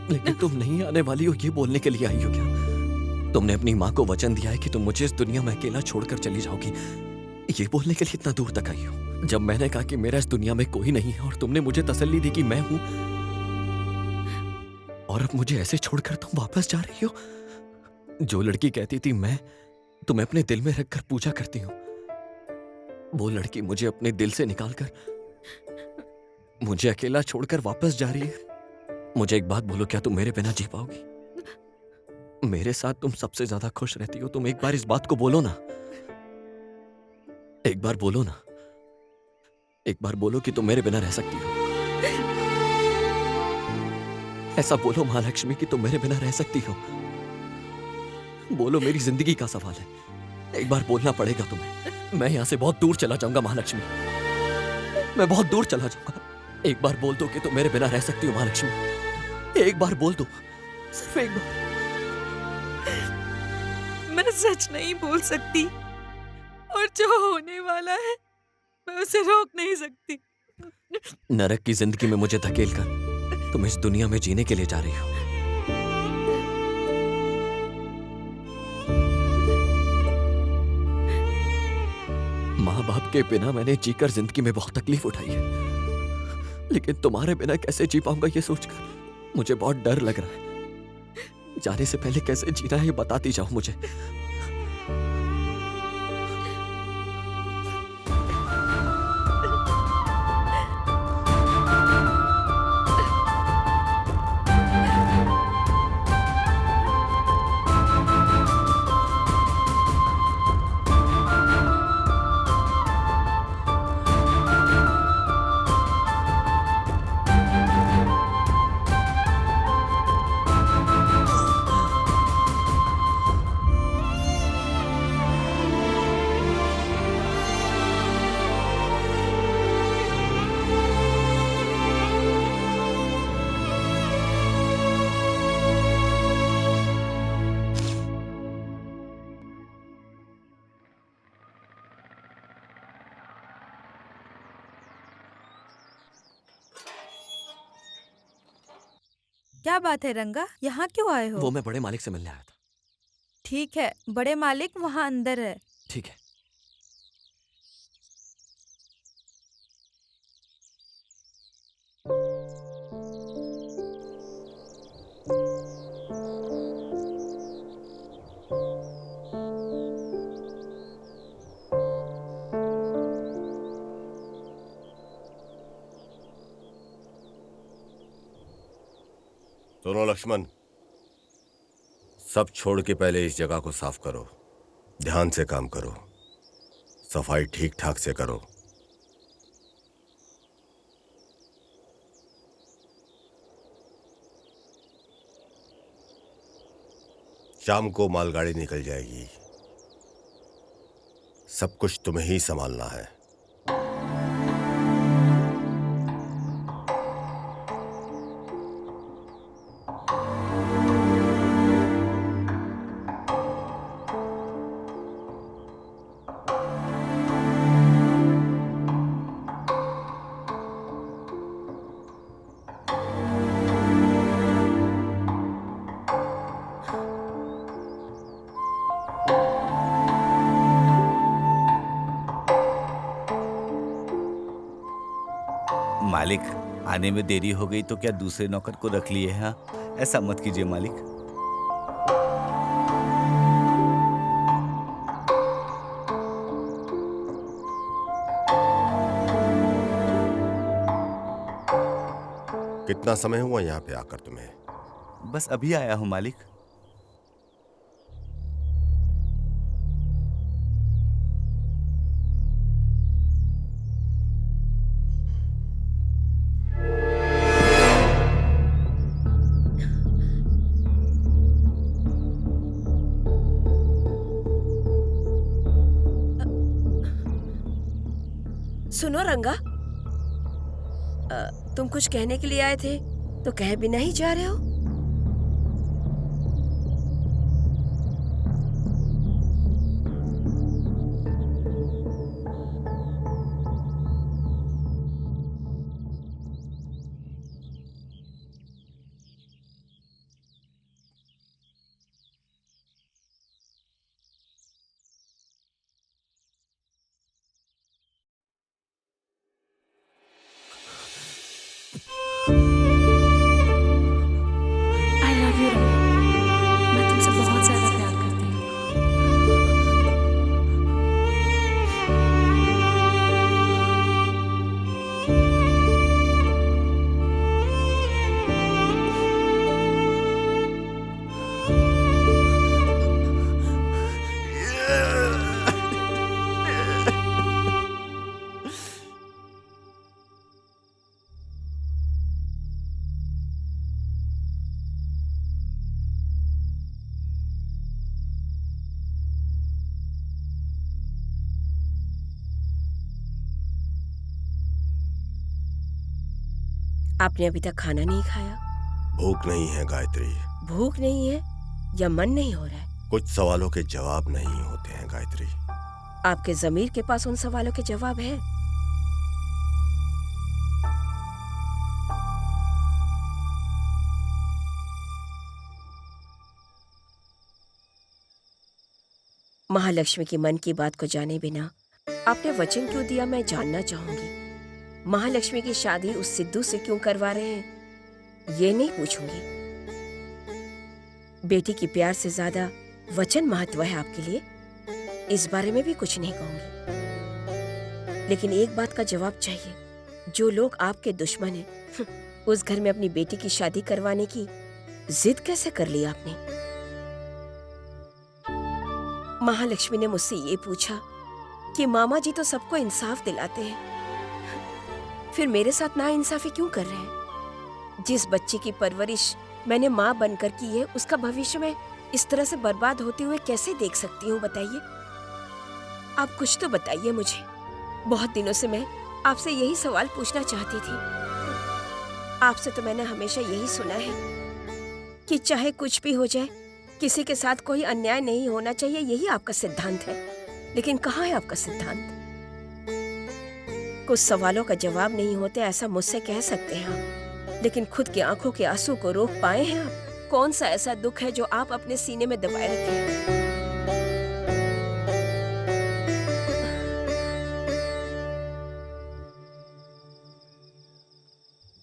लेकिन तुम नहीं आने वाली हो ये बोलने के लिए आई हो क्या? तुमने अपनी माँ को वचन दिया है कि तुम मुझे इस दुनिया में अकेला छोड़कर चली जाओगी, ये बोलने के लिए इतना दूर तक आई हो। जब मैंने कहा कि मेरा इस दुनिया में कोई नहीं है और तुमने मुझे तसल्ली दी कि मैं हूं, और अब मुझे ऐसे छोड़कर तुम वापस जा रही हो। जो लड़की कहती थी मैं तुम्हें अपने दिल में रखकर पूजा करती हूं, वो लड़की मुझे अपने दिल से निकालकर मुझे अकेला छोड़कर वापस जा रही है। मुझे एक बात बोलो, क्या तुम मेरे बिना जी पाओगी? मेरे साथ तुम सबसे ज्यादा खुश रहती हो। तुम एक बार इस बात को बोलो ना, एक बार बोलो ना, एक बार बोलो कि तुम मेरे बिना रह सकती हो। ऐसा बोलो महालक्ष्मी कि तुम मेरे बिना रह सकती हो। बोलो, मेरी जिंदगी का सवाल है, एक बार बोलना पड़ेगा तुम्हें। मैं यहां से बहुत दूर चला जाऊंगा महालक्ष्मी, मैं बहुत दूर चला जाऊंगा। एक बार बोल दो कि तुम मेरे बिना रह सकती हो महालक्ष्मी, एक बार बोल दो, सिर्फ एक बार। मैं सच नहीं बोल सकती, और जो होने वाला है मैं उसे रोक नहीं सकती। नरक की जिंदगी में मुझे धकेलकर तुम इस दुनिया में जीने के लिए जा रही हो। माँ बाप के बिना मैंने जीकर जिंदगी में बहुत तकलीफ उठाई है, लेकिन तुम्हारे बिना कैसे जी पाऊंगा ये सोचकर मुझे बहुत डर लग रहा है। जाने से पहले कैसे जीना है ये बताती जाओ मुझे। क्या बात है रंगा, यहाँ क्यों आए हो? वो मैं बड़े मालिक से मिलने आया था। ठीक है, बड़े मालिक वहाँ अंदर है। ठीक है। सुनो लक्ष्मण, सब छोड़ के पहले इस जगह को साफ करो। ध्यान से काम करो, सफाई ठीक ठाक से करो। शाम को मालगाड़ी निकल जाएगी, सब कुछ तुम्हें ही संभालना है। मालिक, आने में देरी हो गई तो क्या दूसरे नौकर को रख लिए हैं? ऐसा मत कीजिए मालिक। कितना समय हुआ यहाँ पे आकर तुम्हें? बस अभी आया हूँ मालिक। सुनो रंगा, तुम कुछ कहने के लिए आए थे तो कह भी नहीं जा रहे हो? आई लव यू रंगा, मैं तुमसे बहुत ज्यादा प्यार करती हूँ। आपने अभी तक खाना नहीं खाया? भूख नहीं है गायत्री। भूख नहीं है या मन नहीं हो रहा है? कुछ सवालों के जवाब नहीं होते हैं गायत्री। आपके जमीर के पास उन सवालों के जवाब है? महालक्ष्मी की मन की बात को जाने बिना आपने वचन क्यों दिया, मैं जानना चाहूंगी। महालक्ष्मी की शादी उस सिद्धू से क्यों करवा रहे हैं, ये नहीं पूछूंगी। बेटी की प्यार से ज्यादा वचन महत्व है आपके लिए, इस बारे में भी कुछ नहीं कहूंगी। लेकिन एक बात का जवाब चाहिए, जो लोग आपके दुश्मन हैं, उस घर में अपनी बेटी की शादी करवाने की जिद कैसे कर ली आपने? महालक्ष्मी ने मुझसे ये पूछा कि मामा जी तो सबको इंसाफ दिलाते हैं, फिर मेरे साथ ना इंसाफी क्यों कर रहे हैं? जिस बच्चे की परवरिश मैंने माँ बनकर की है, उसका भविष्य में इस तरह से बर्बाद होते हुए कैसे देख सकती हूँ, बताइए। आप कुछ तो बताइए मुझे। बहुत दिनों से मैं आपसे यही सवाल पूछना चाहती थी। आपसे तो मैंने हमेशा यही सुना है कि चाहे कुछ भी हो जाए, किसी के साथ कोई अन्याय नहीं होना चाहिए, यही आपका सिद्धांत है। लेकिन कहाँ है आपका सिद्धांत? कुछ सवालों का जवाब नहीं होते, ऐसा मुझसे कह सकते हैं आप, लेकिन खुद की आंखों के आंसू को रोक पाए हैं आप? कौन सा ऐसा दुख है जो आप अपने सीने में दबाए रखे हैं?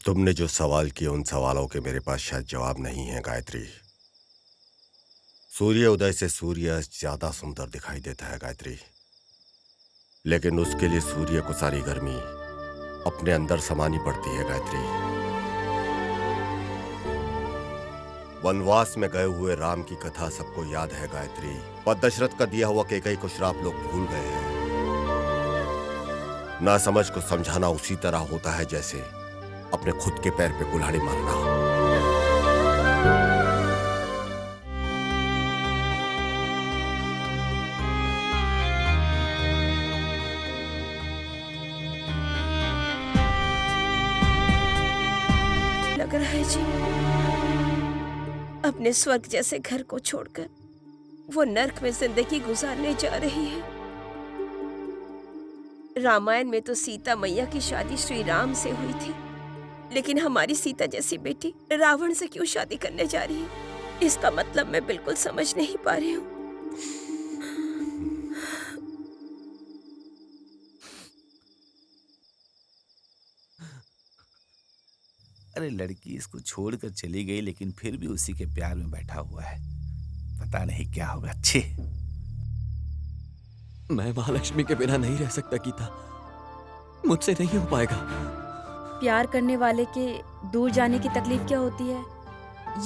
तुमने जो सवाल किए उन सवालों के मेरे पास शायद जवाब नहीं है गायत्री। सूर्य उदय से सूर्यास्त ज्यादा सुंदर दिखाई देता है गायत्री, लेकिन उसके लिए सूर्य को सारी गर्मी अपने अंदर समानी पड़ती है गायत्री। वनवास में गए हुए राम की कथा सबको याद है गायत्री, पर दशरथ का दिया हुआ कैकेयी को श्राप लोग भूल गए हैं। ना समझ को समझाना उसी तरह होता है जैसे अपने खुद के पैर पे कुल्हाड़ी मारना। लग रहा है जी अपने स्वर्ग जैसे घर को छोड़कर वो नर्क में जिंदगी गुजारने जा रही है। रामायण में तो सीता मैया की शादी श्री राम से हुई थी, लेकिन हमारी सीता जैसी बेटी रावण से क्यों शादी करने जा रही है? इसका मतलब मैं बिल्कुल समझ नहीं पा रही हूँ। अरे लड़की इसको छोड़कर चली गई, लेकिन फिर भी उसी के प्यार में बैठा हुआ है। पता नहीं क्या होगा। अच्छे मैं महालक्ष्मी के बिना नहीं रह सकता गीता, मुझसे नहीं हो पाएगा। प्यार करने वाले के दूर जाने की तकलीफ क्या होती है,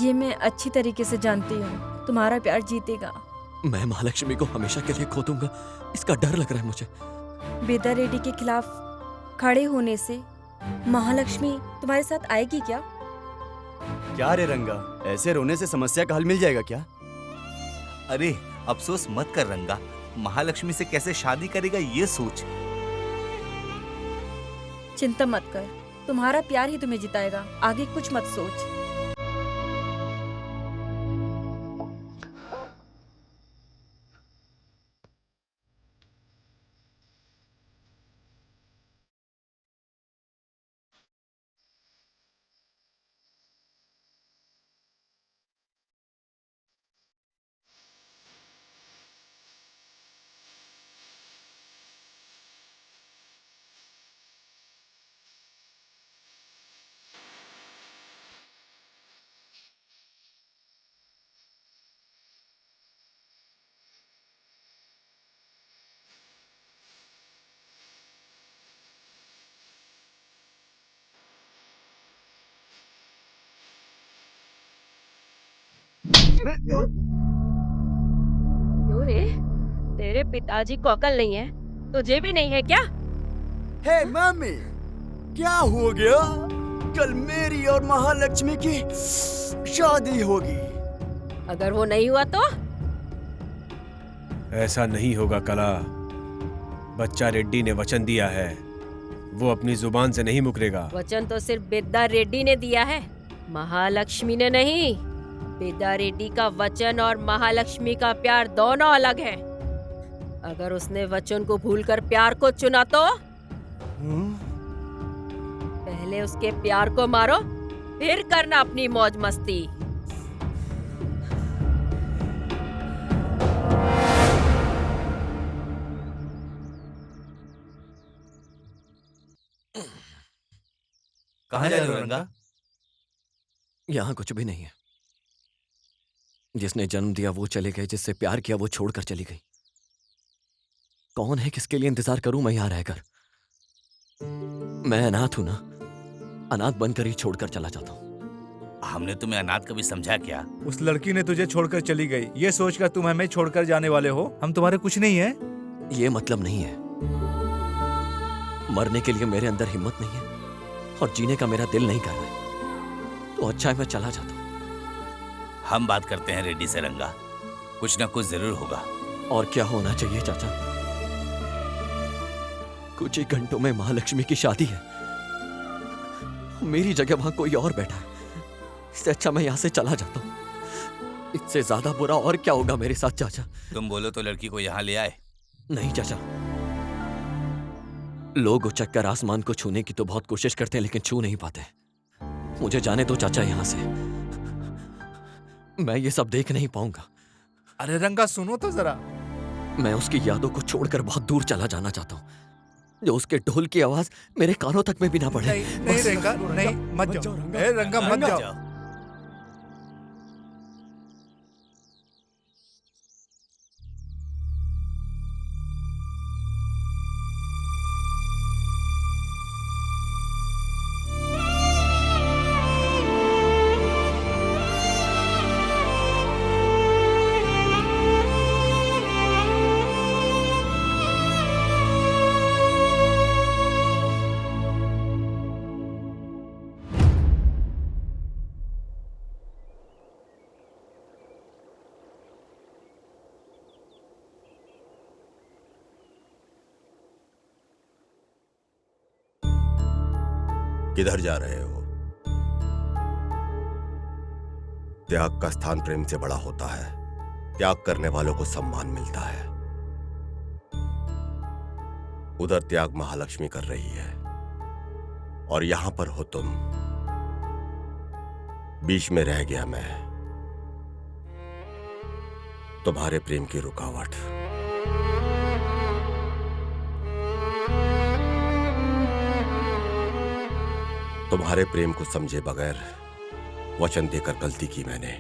ये मैं अच्छी तरीके से जानती हूँ। तुम्हारा प्यार जीतेगा। मैं महालक्ष्मी को हमेशा के लिए खो दूंगा, इसका डर लग रहा है मुझे। बेदा रेड्डी के खिलाफ खड़े होने से महालक्ष्मी तुम्हारे साथ आएगी क्या? क्या रे रंगा, ऐसे रोने से समस्या का हल मिल जाएगा क्या? अरे अफसोस मत कर रंगा, महालक्ष्मी से कैसे शादी करेगा ये सोच। चिंता मत कर, तुम्हारा प्यार ही तुम्हें जिताएगा। आगे कुछ मत सोच। क्यों रे? तेरे पिताजी को अकल नहीं है, तुझे भी नहीं है क्या? हे मम्मी, क्या हो गया? कल मेरी और महालक्ष्मी की शादी होगी। अगर वो नहीं हुआ तो? ऐसा नहीं होगा कला। बच्चा रेड्डी ने वचन दिया है, वो अपनी जुबान से नहीं मुकरेगा। वचन तो सिर्फ बेदा रेड्डी ने दिया है, महालक्ष्मी ने नहीं। बेदा रेड्डी का वचन और महालक्ष्मी का प्यार दोनों अलग हैं। अगर उसने वचन को भूलकर प्यार को चुना तो पहले उसके प्यार को मारो, फिर करना अपनी मौज मस्ती। कहाँ जा रहे हो रंगा? यहाँ कुछ भी नहीं है। जिसने जन्म दिया वो चले गए, जिससे प्यार किया वो छोड़कर चली गई। कौन है, किसके लिए इंतजार करूं मैं यहाँ रहकर? मैं अनाथ हूं ना, अनाथ बनकर ही छोड़कर चला जाता हूँ। हमने तुम्हें अनाथ कभी समझा क्या? उस लड़की ने तुझे छोड़कर चली गई, ये सोचकर तुम हमें छोड़कर जाने वाले हो। हम तुम्हारे कुछ नहीं है। ये मतलब नहीं है। मरने के लिए मेरे अंदर हिम्मत नहीं है और जीने का मेरा दिल नहीं कर रहा है, तो अच्छा है मैं चला जाता हूँ। हम बात करते हैं रेड्डी से रंगा, कुछ ना कुछ जरूर होगा। और क्या होना चाहिए चाचा? कुछ ही घंटों में महालक्ष्मी की शादी है, मेरी जगह वहां कोई और बैठा है। इससे अच्छा मैं यहाँ से चला जाता हूँ। इससे ज्यादा बुरा और क्या होगा मेरे साथ चाचा? तुम बोलो तो लड़की को यहाँ ले आए। नहीं चाचा, लोग उचक्कर आसमान को छूने की तो बहुत कोशिश करते हैं, लेकिन छू नहीं पाते। मुझे जाने दो चाचा यहाँ से। मैं ये सब देख नहीं पाऊंगा। अरे रंगा सुनो तो जरा। मैं उसकी यादों को छोड़कर बहुत दूर चला जाना चाहता हूँ, जो उसके ढोल की आवाज मेरे कानों तक में भी ना पड़े। नहीं रंगा, नहीं मत जाओ। ए रंगा मत जाओ। किधर जा रहे हो? त्याग का स्थान प्रेम से बड़ा होता है। त्याग करने वालों को सम्मान मिलता है। उधर त्याग महालक्ष्मी कर रही है और यहां पर हो तुम। बीच में रह गया मैं, तुम्हारे प्रेम की रुकावट। तुम्हारे प्रेम को समझे बगैर वचन देकर गलती की मैंने।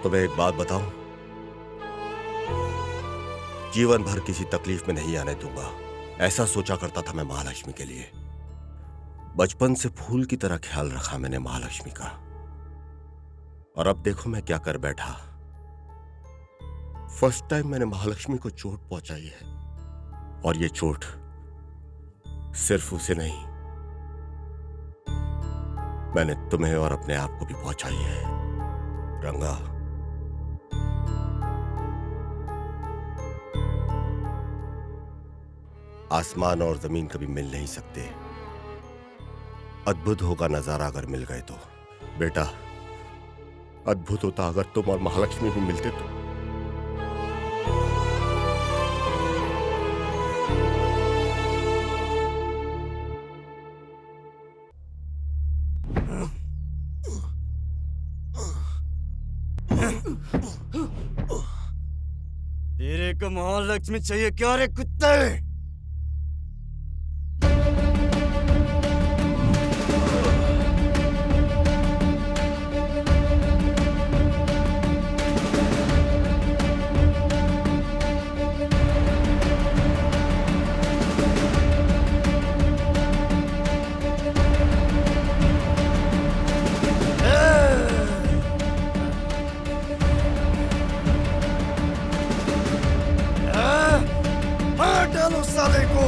तुम्हें एक बात बताऊं, जीवन भर किसी तकलीफ में नहीं आने दूंगा, ऐसा सोचा करता था मैं महालक्ष्मी के लिए। बचपन से फूल की तरह ख्याल रखा मैंने महालक्ष्मी का, और अब देखो मैं क्या कर बैठा। फर्स्ट टाइम मैंने महालक्ष्मी को चोट पहुंचाई है, और ये चोट सिर्फ उसे नहीं, मैंने तुम्हें और अपने आप को भी पहुंचाई है। रंगा, आसमान और जमीन कभी मिल नहीं सकते। अद्भुत होगा नजारा अगर मिल गए तो। बेटा, अद्भुत होता अगर तुम और महालक्ष्मी भी मिलते तो। तेरे को महालक्ष्मी चाहिए क्या रे कुत्ते? डालो साले को।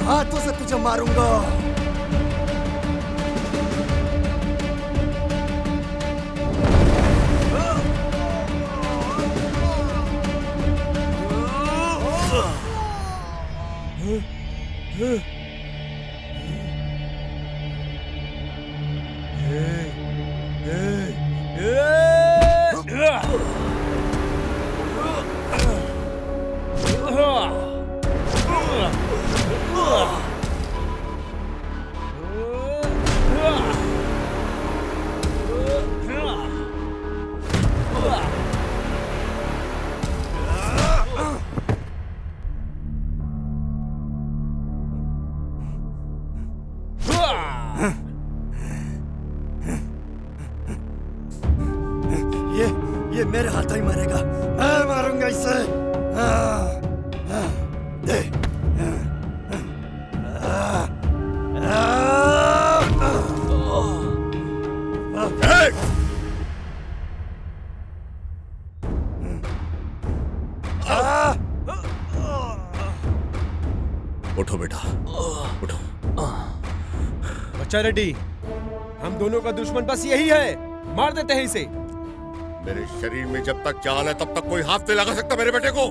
हाथों से तुझे मारूंगा। ये मेरे हाथ ही मरेगा। मैं मारूंगा इसे। दे। उठो बेटा, उठो। बच्चा रेड्डी, हम दोनों का दुश्मन बस यही है, मार देते हैं इसे। मेरे शरीर में जब तक जान है तब तक कोई हाथ नहीं लगा सकता मेरे बेटे को।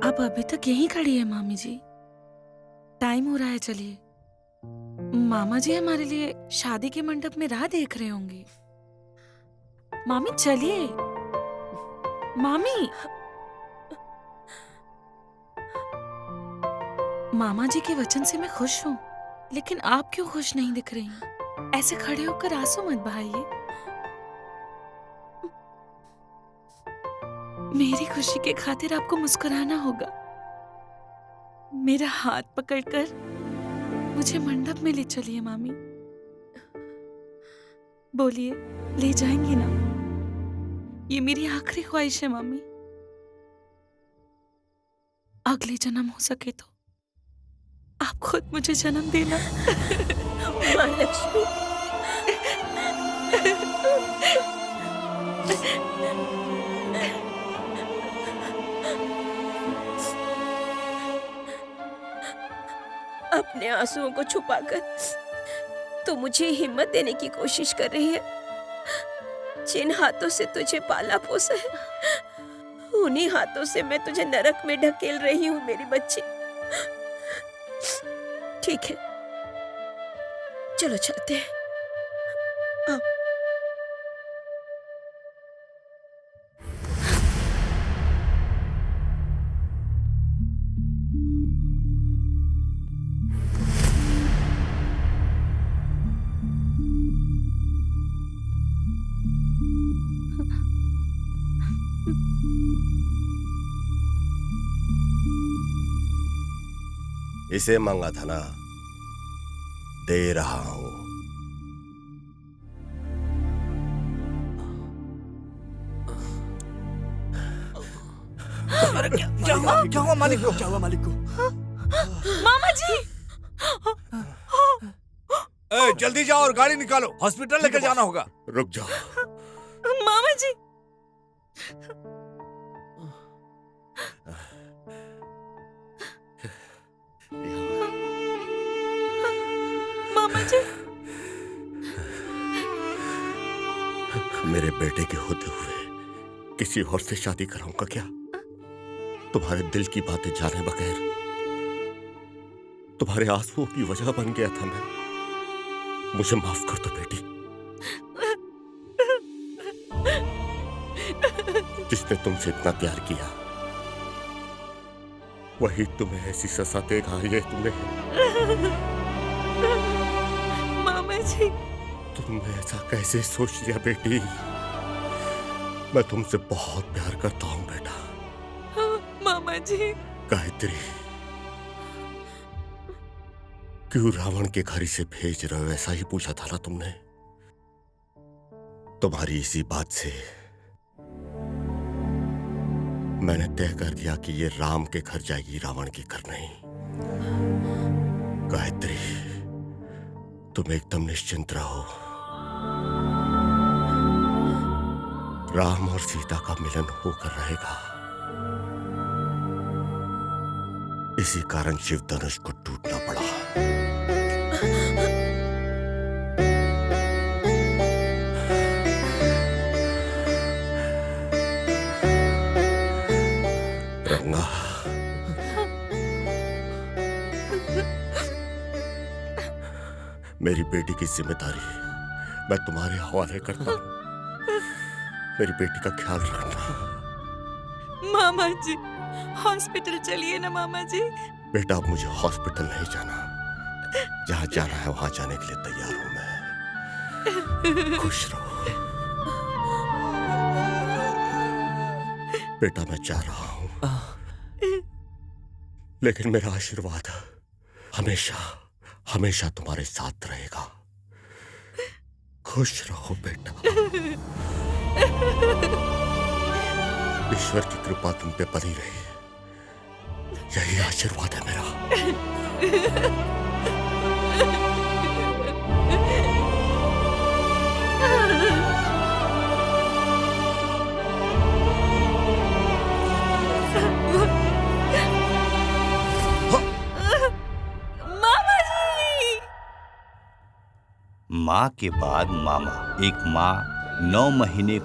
आप अभी तक यहीं खड़ी है मामी जी? टाइम हो रहा है, चलिए। मामा जी हमारे लिए शादी के मंडप में राह देख रहे होंगे। मामी चलिए। मामी, मामा जी के वचन से मैं खुश हूँ, लेकिन आप क्यों खुश नहीं दिख रही? ऐसे खड़े होकर आंसू मत बहाइए। मेरी खुशी के खातिर आपको मुस्कुराना होगा। मेरा हाथ पकड़कर मुझे मंडप में ले चलिए मामी। बोलिए, ले जाएंगी ना? ये मेरी आखिरी ख्वाहिश है मामी। अगले जन्म हो सके तो आप खुद मुझे जन्म देना। माँ लक्ष्मी, अपने आंसुओं को छुपाकर तू मुझे हिम्मत देने की कोशिश कर रही है। जिन हाथों से तुझे पाला पोसा है, उन्हीं हाथों से मैं तुझे नरक में ढकेल रही हूँ मेरी बच्ची। ठीक है, चलो चलते हैं। आओ। इसे मांगा था ना, दे रहा हूं। अरे क्या हुआ मालिक को? क्या हुआ मालिक को? मामा जी! जल्दी जाओ और गाड़ी निकालो, हॉस्पिटल लेकर जाना होगा। रुक जाओ। मामा जी! मामा जी! मेरे बेटे के होते हुए किसी और से शादी कराऊंगा क्या? तुम्हारे दिल की बातें जाने बगैर तुम्हारे आंसुओं की वजह बन गया था मैं। मुझे माफ कर दो बेटी। जिसने तुमसे इतना प्यार किया वही तुम्हें ऐसी सजा देगा, ये तुम्हें। मामा जी! तुमने ऐसा कैसे सोच लिया बेटी? मैं तुमसे बहुत प्यार करता हूँ बेटा। मामा जी! गायत्री, क्यों रावण के घर से भेज रहे हो? ऐसा ही पूछा था ना तुमने? तुम्हारी इसी बात से मैंने तय कर दिया कि ये राम के घर जाएगी, रावण के घर नहीं। गायत्री, तुम एकदम निश्चिंत रहो। राम और सीता का मिलन होकर रहेगा। इसी कारण शिव धनुष को टूटना पड़ा। रंगा, मेरी बेटी की जिम्मेदारी मैं तुम्हारे हवाले करता हूं। मेरी बेटी का ख्याल रखना। मामा जी, हॉस्पिटल चलिए ना मामा जी। बेटा, अब मुझे हॉस्पिटल नहीं जाना। जहां जाना है वहां जाने के लिए तैयार हूं मैं। खुश रहो बेटा, मैं जा रहा हूं, लेकिन मेरा आशीर्वाद हमेशा हमेशा तुम्हारे साथ रहेगा। खुश रहो बेटा। ईश्वर की कृपा तुम पे बनी रही, यही आशीर्वाद है मेरा। मामा जी। माँ के बाद मामा। एक माँ 9 महीने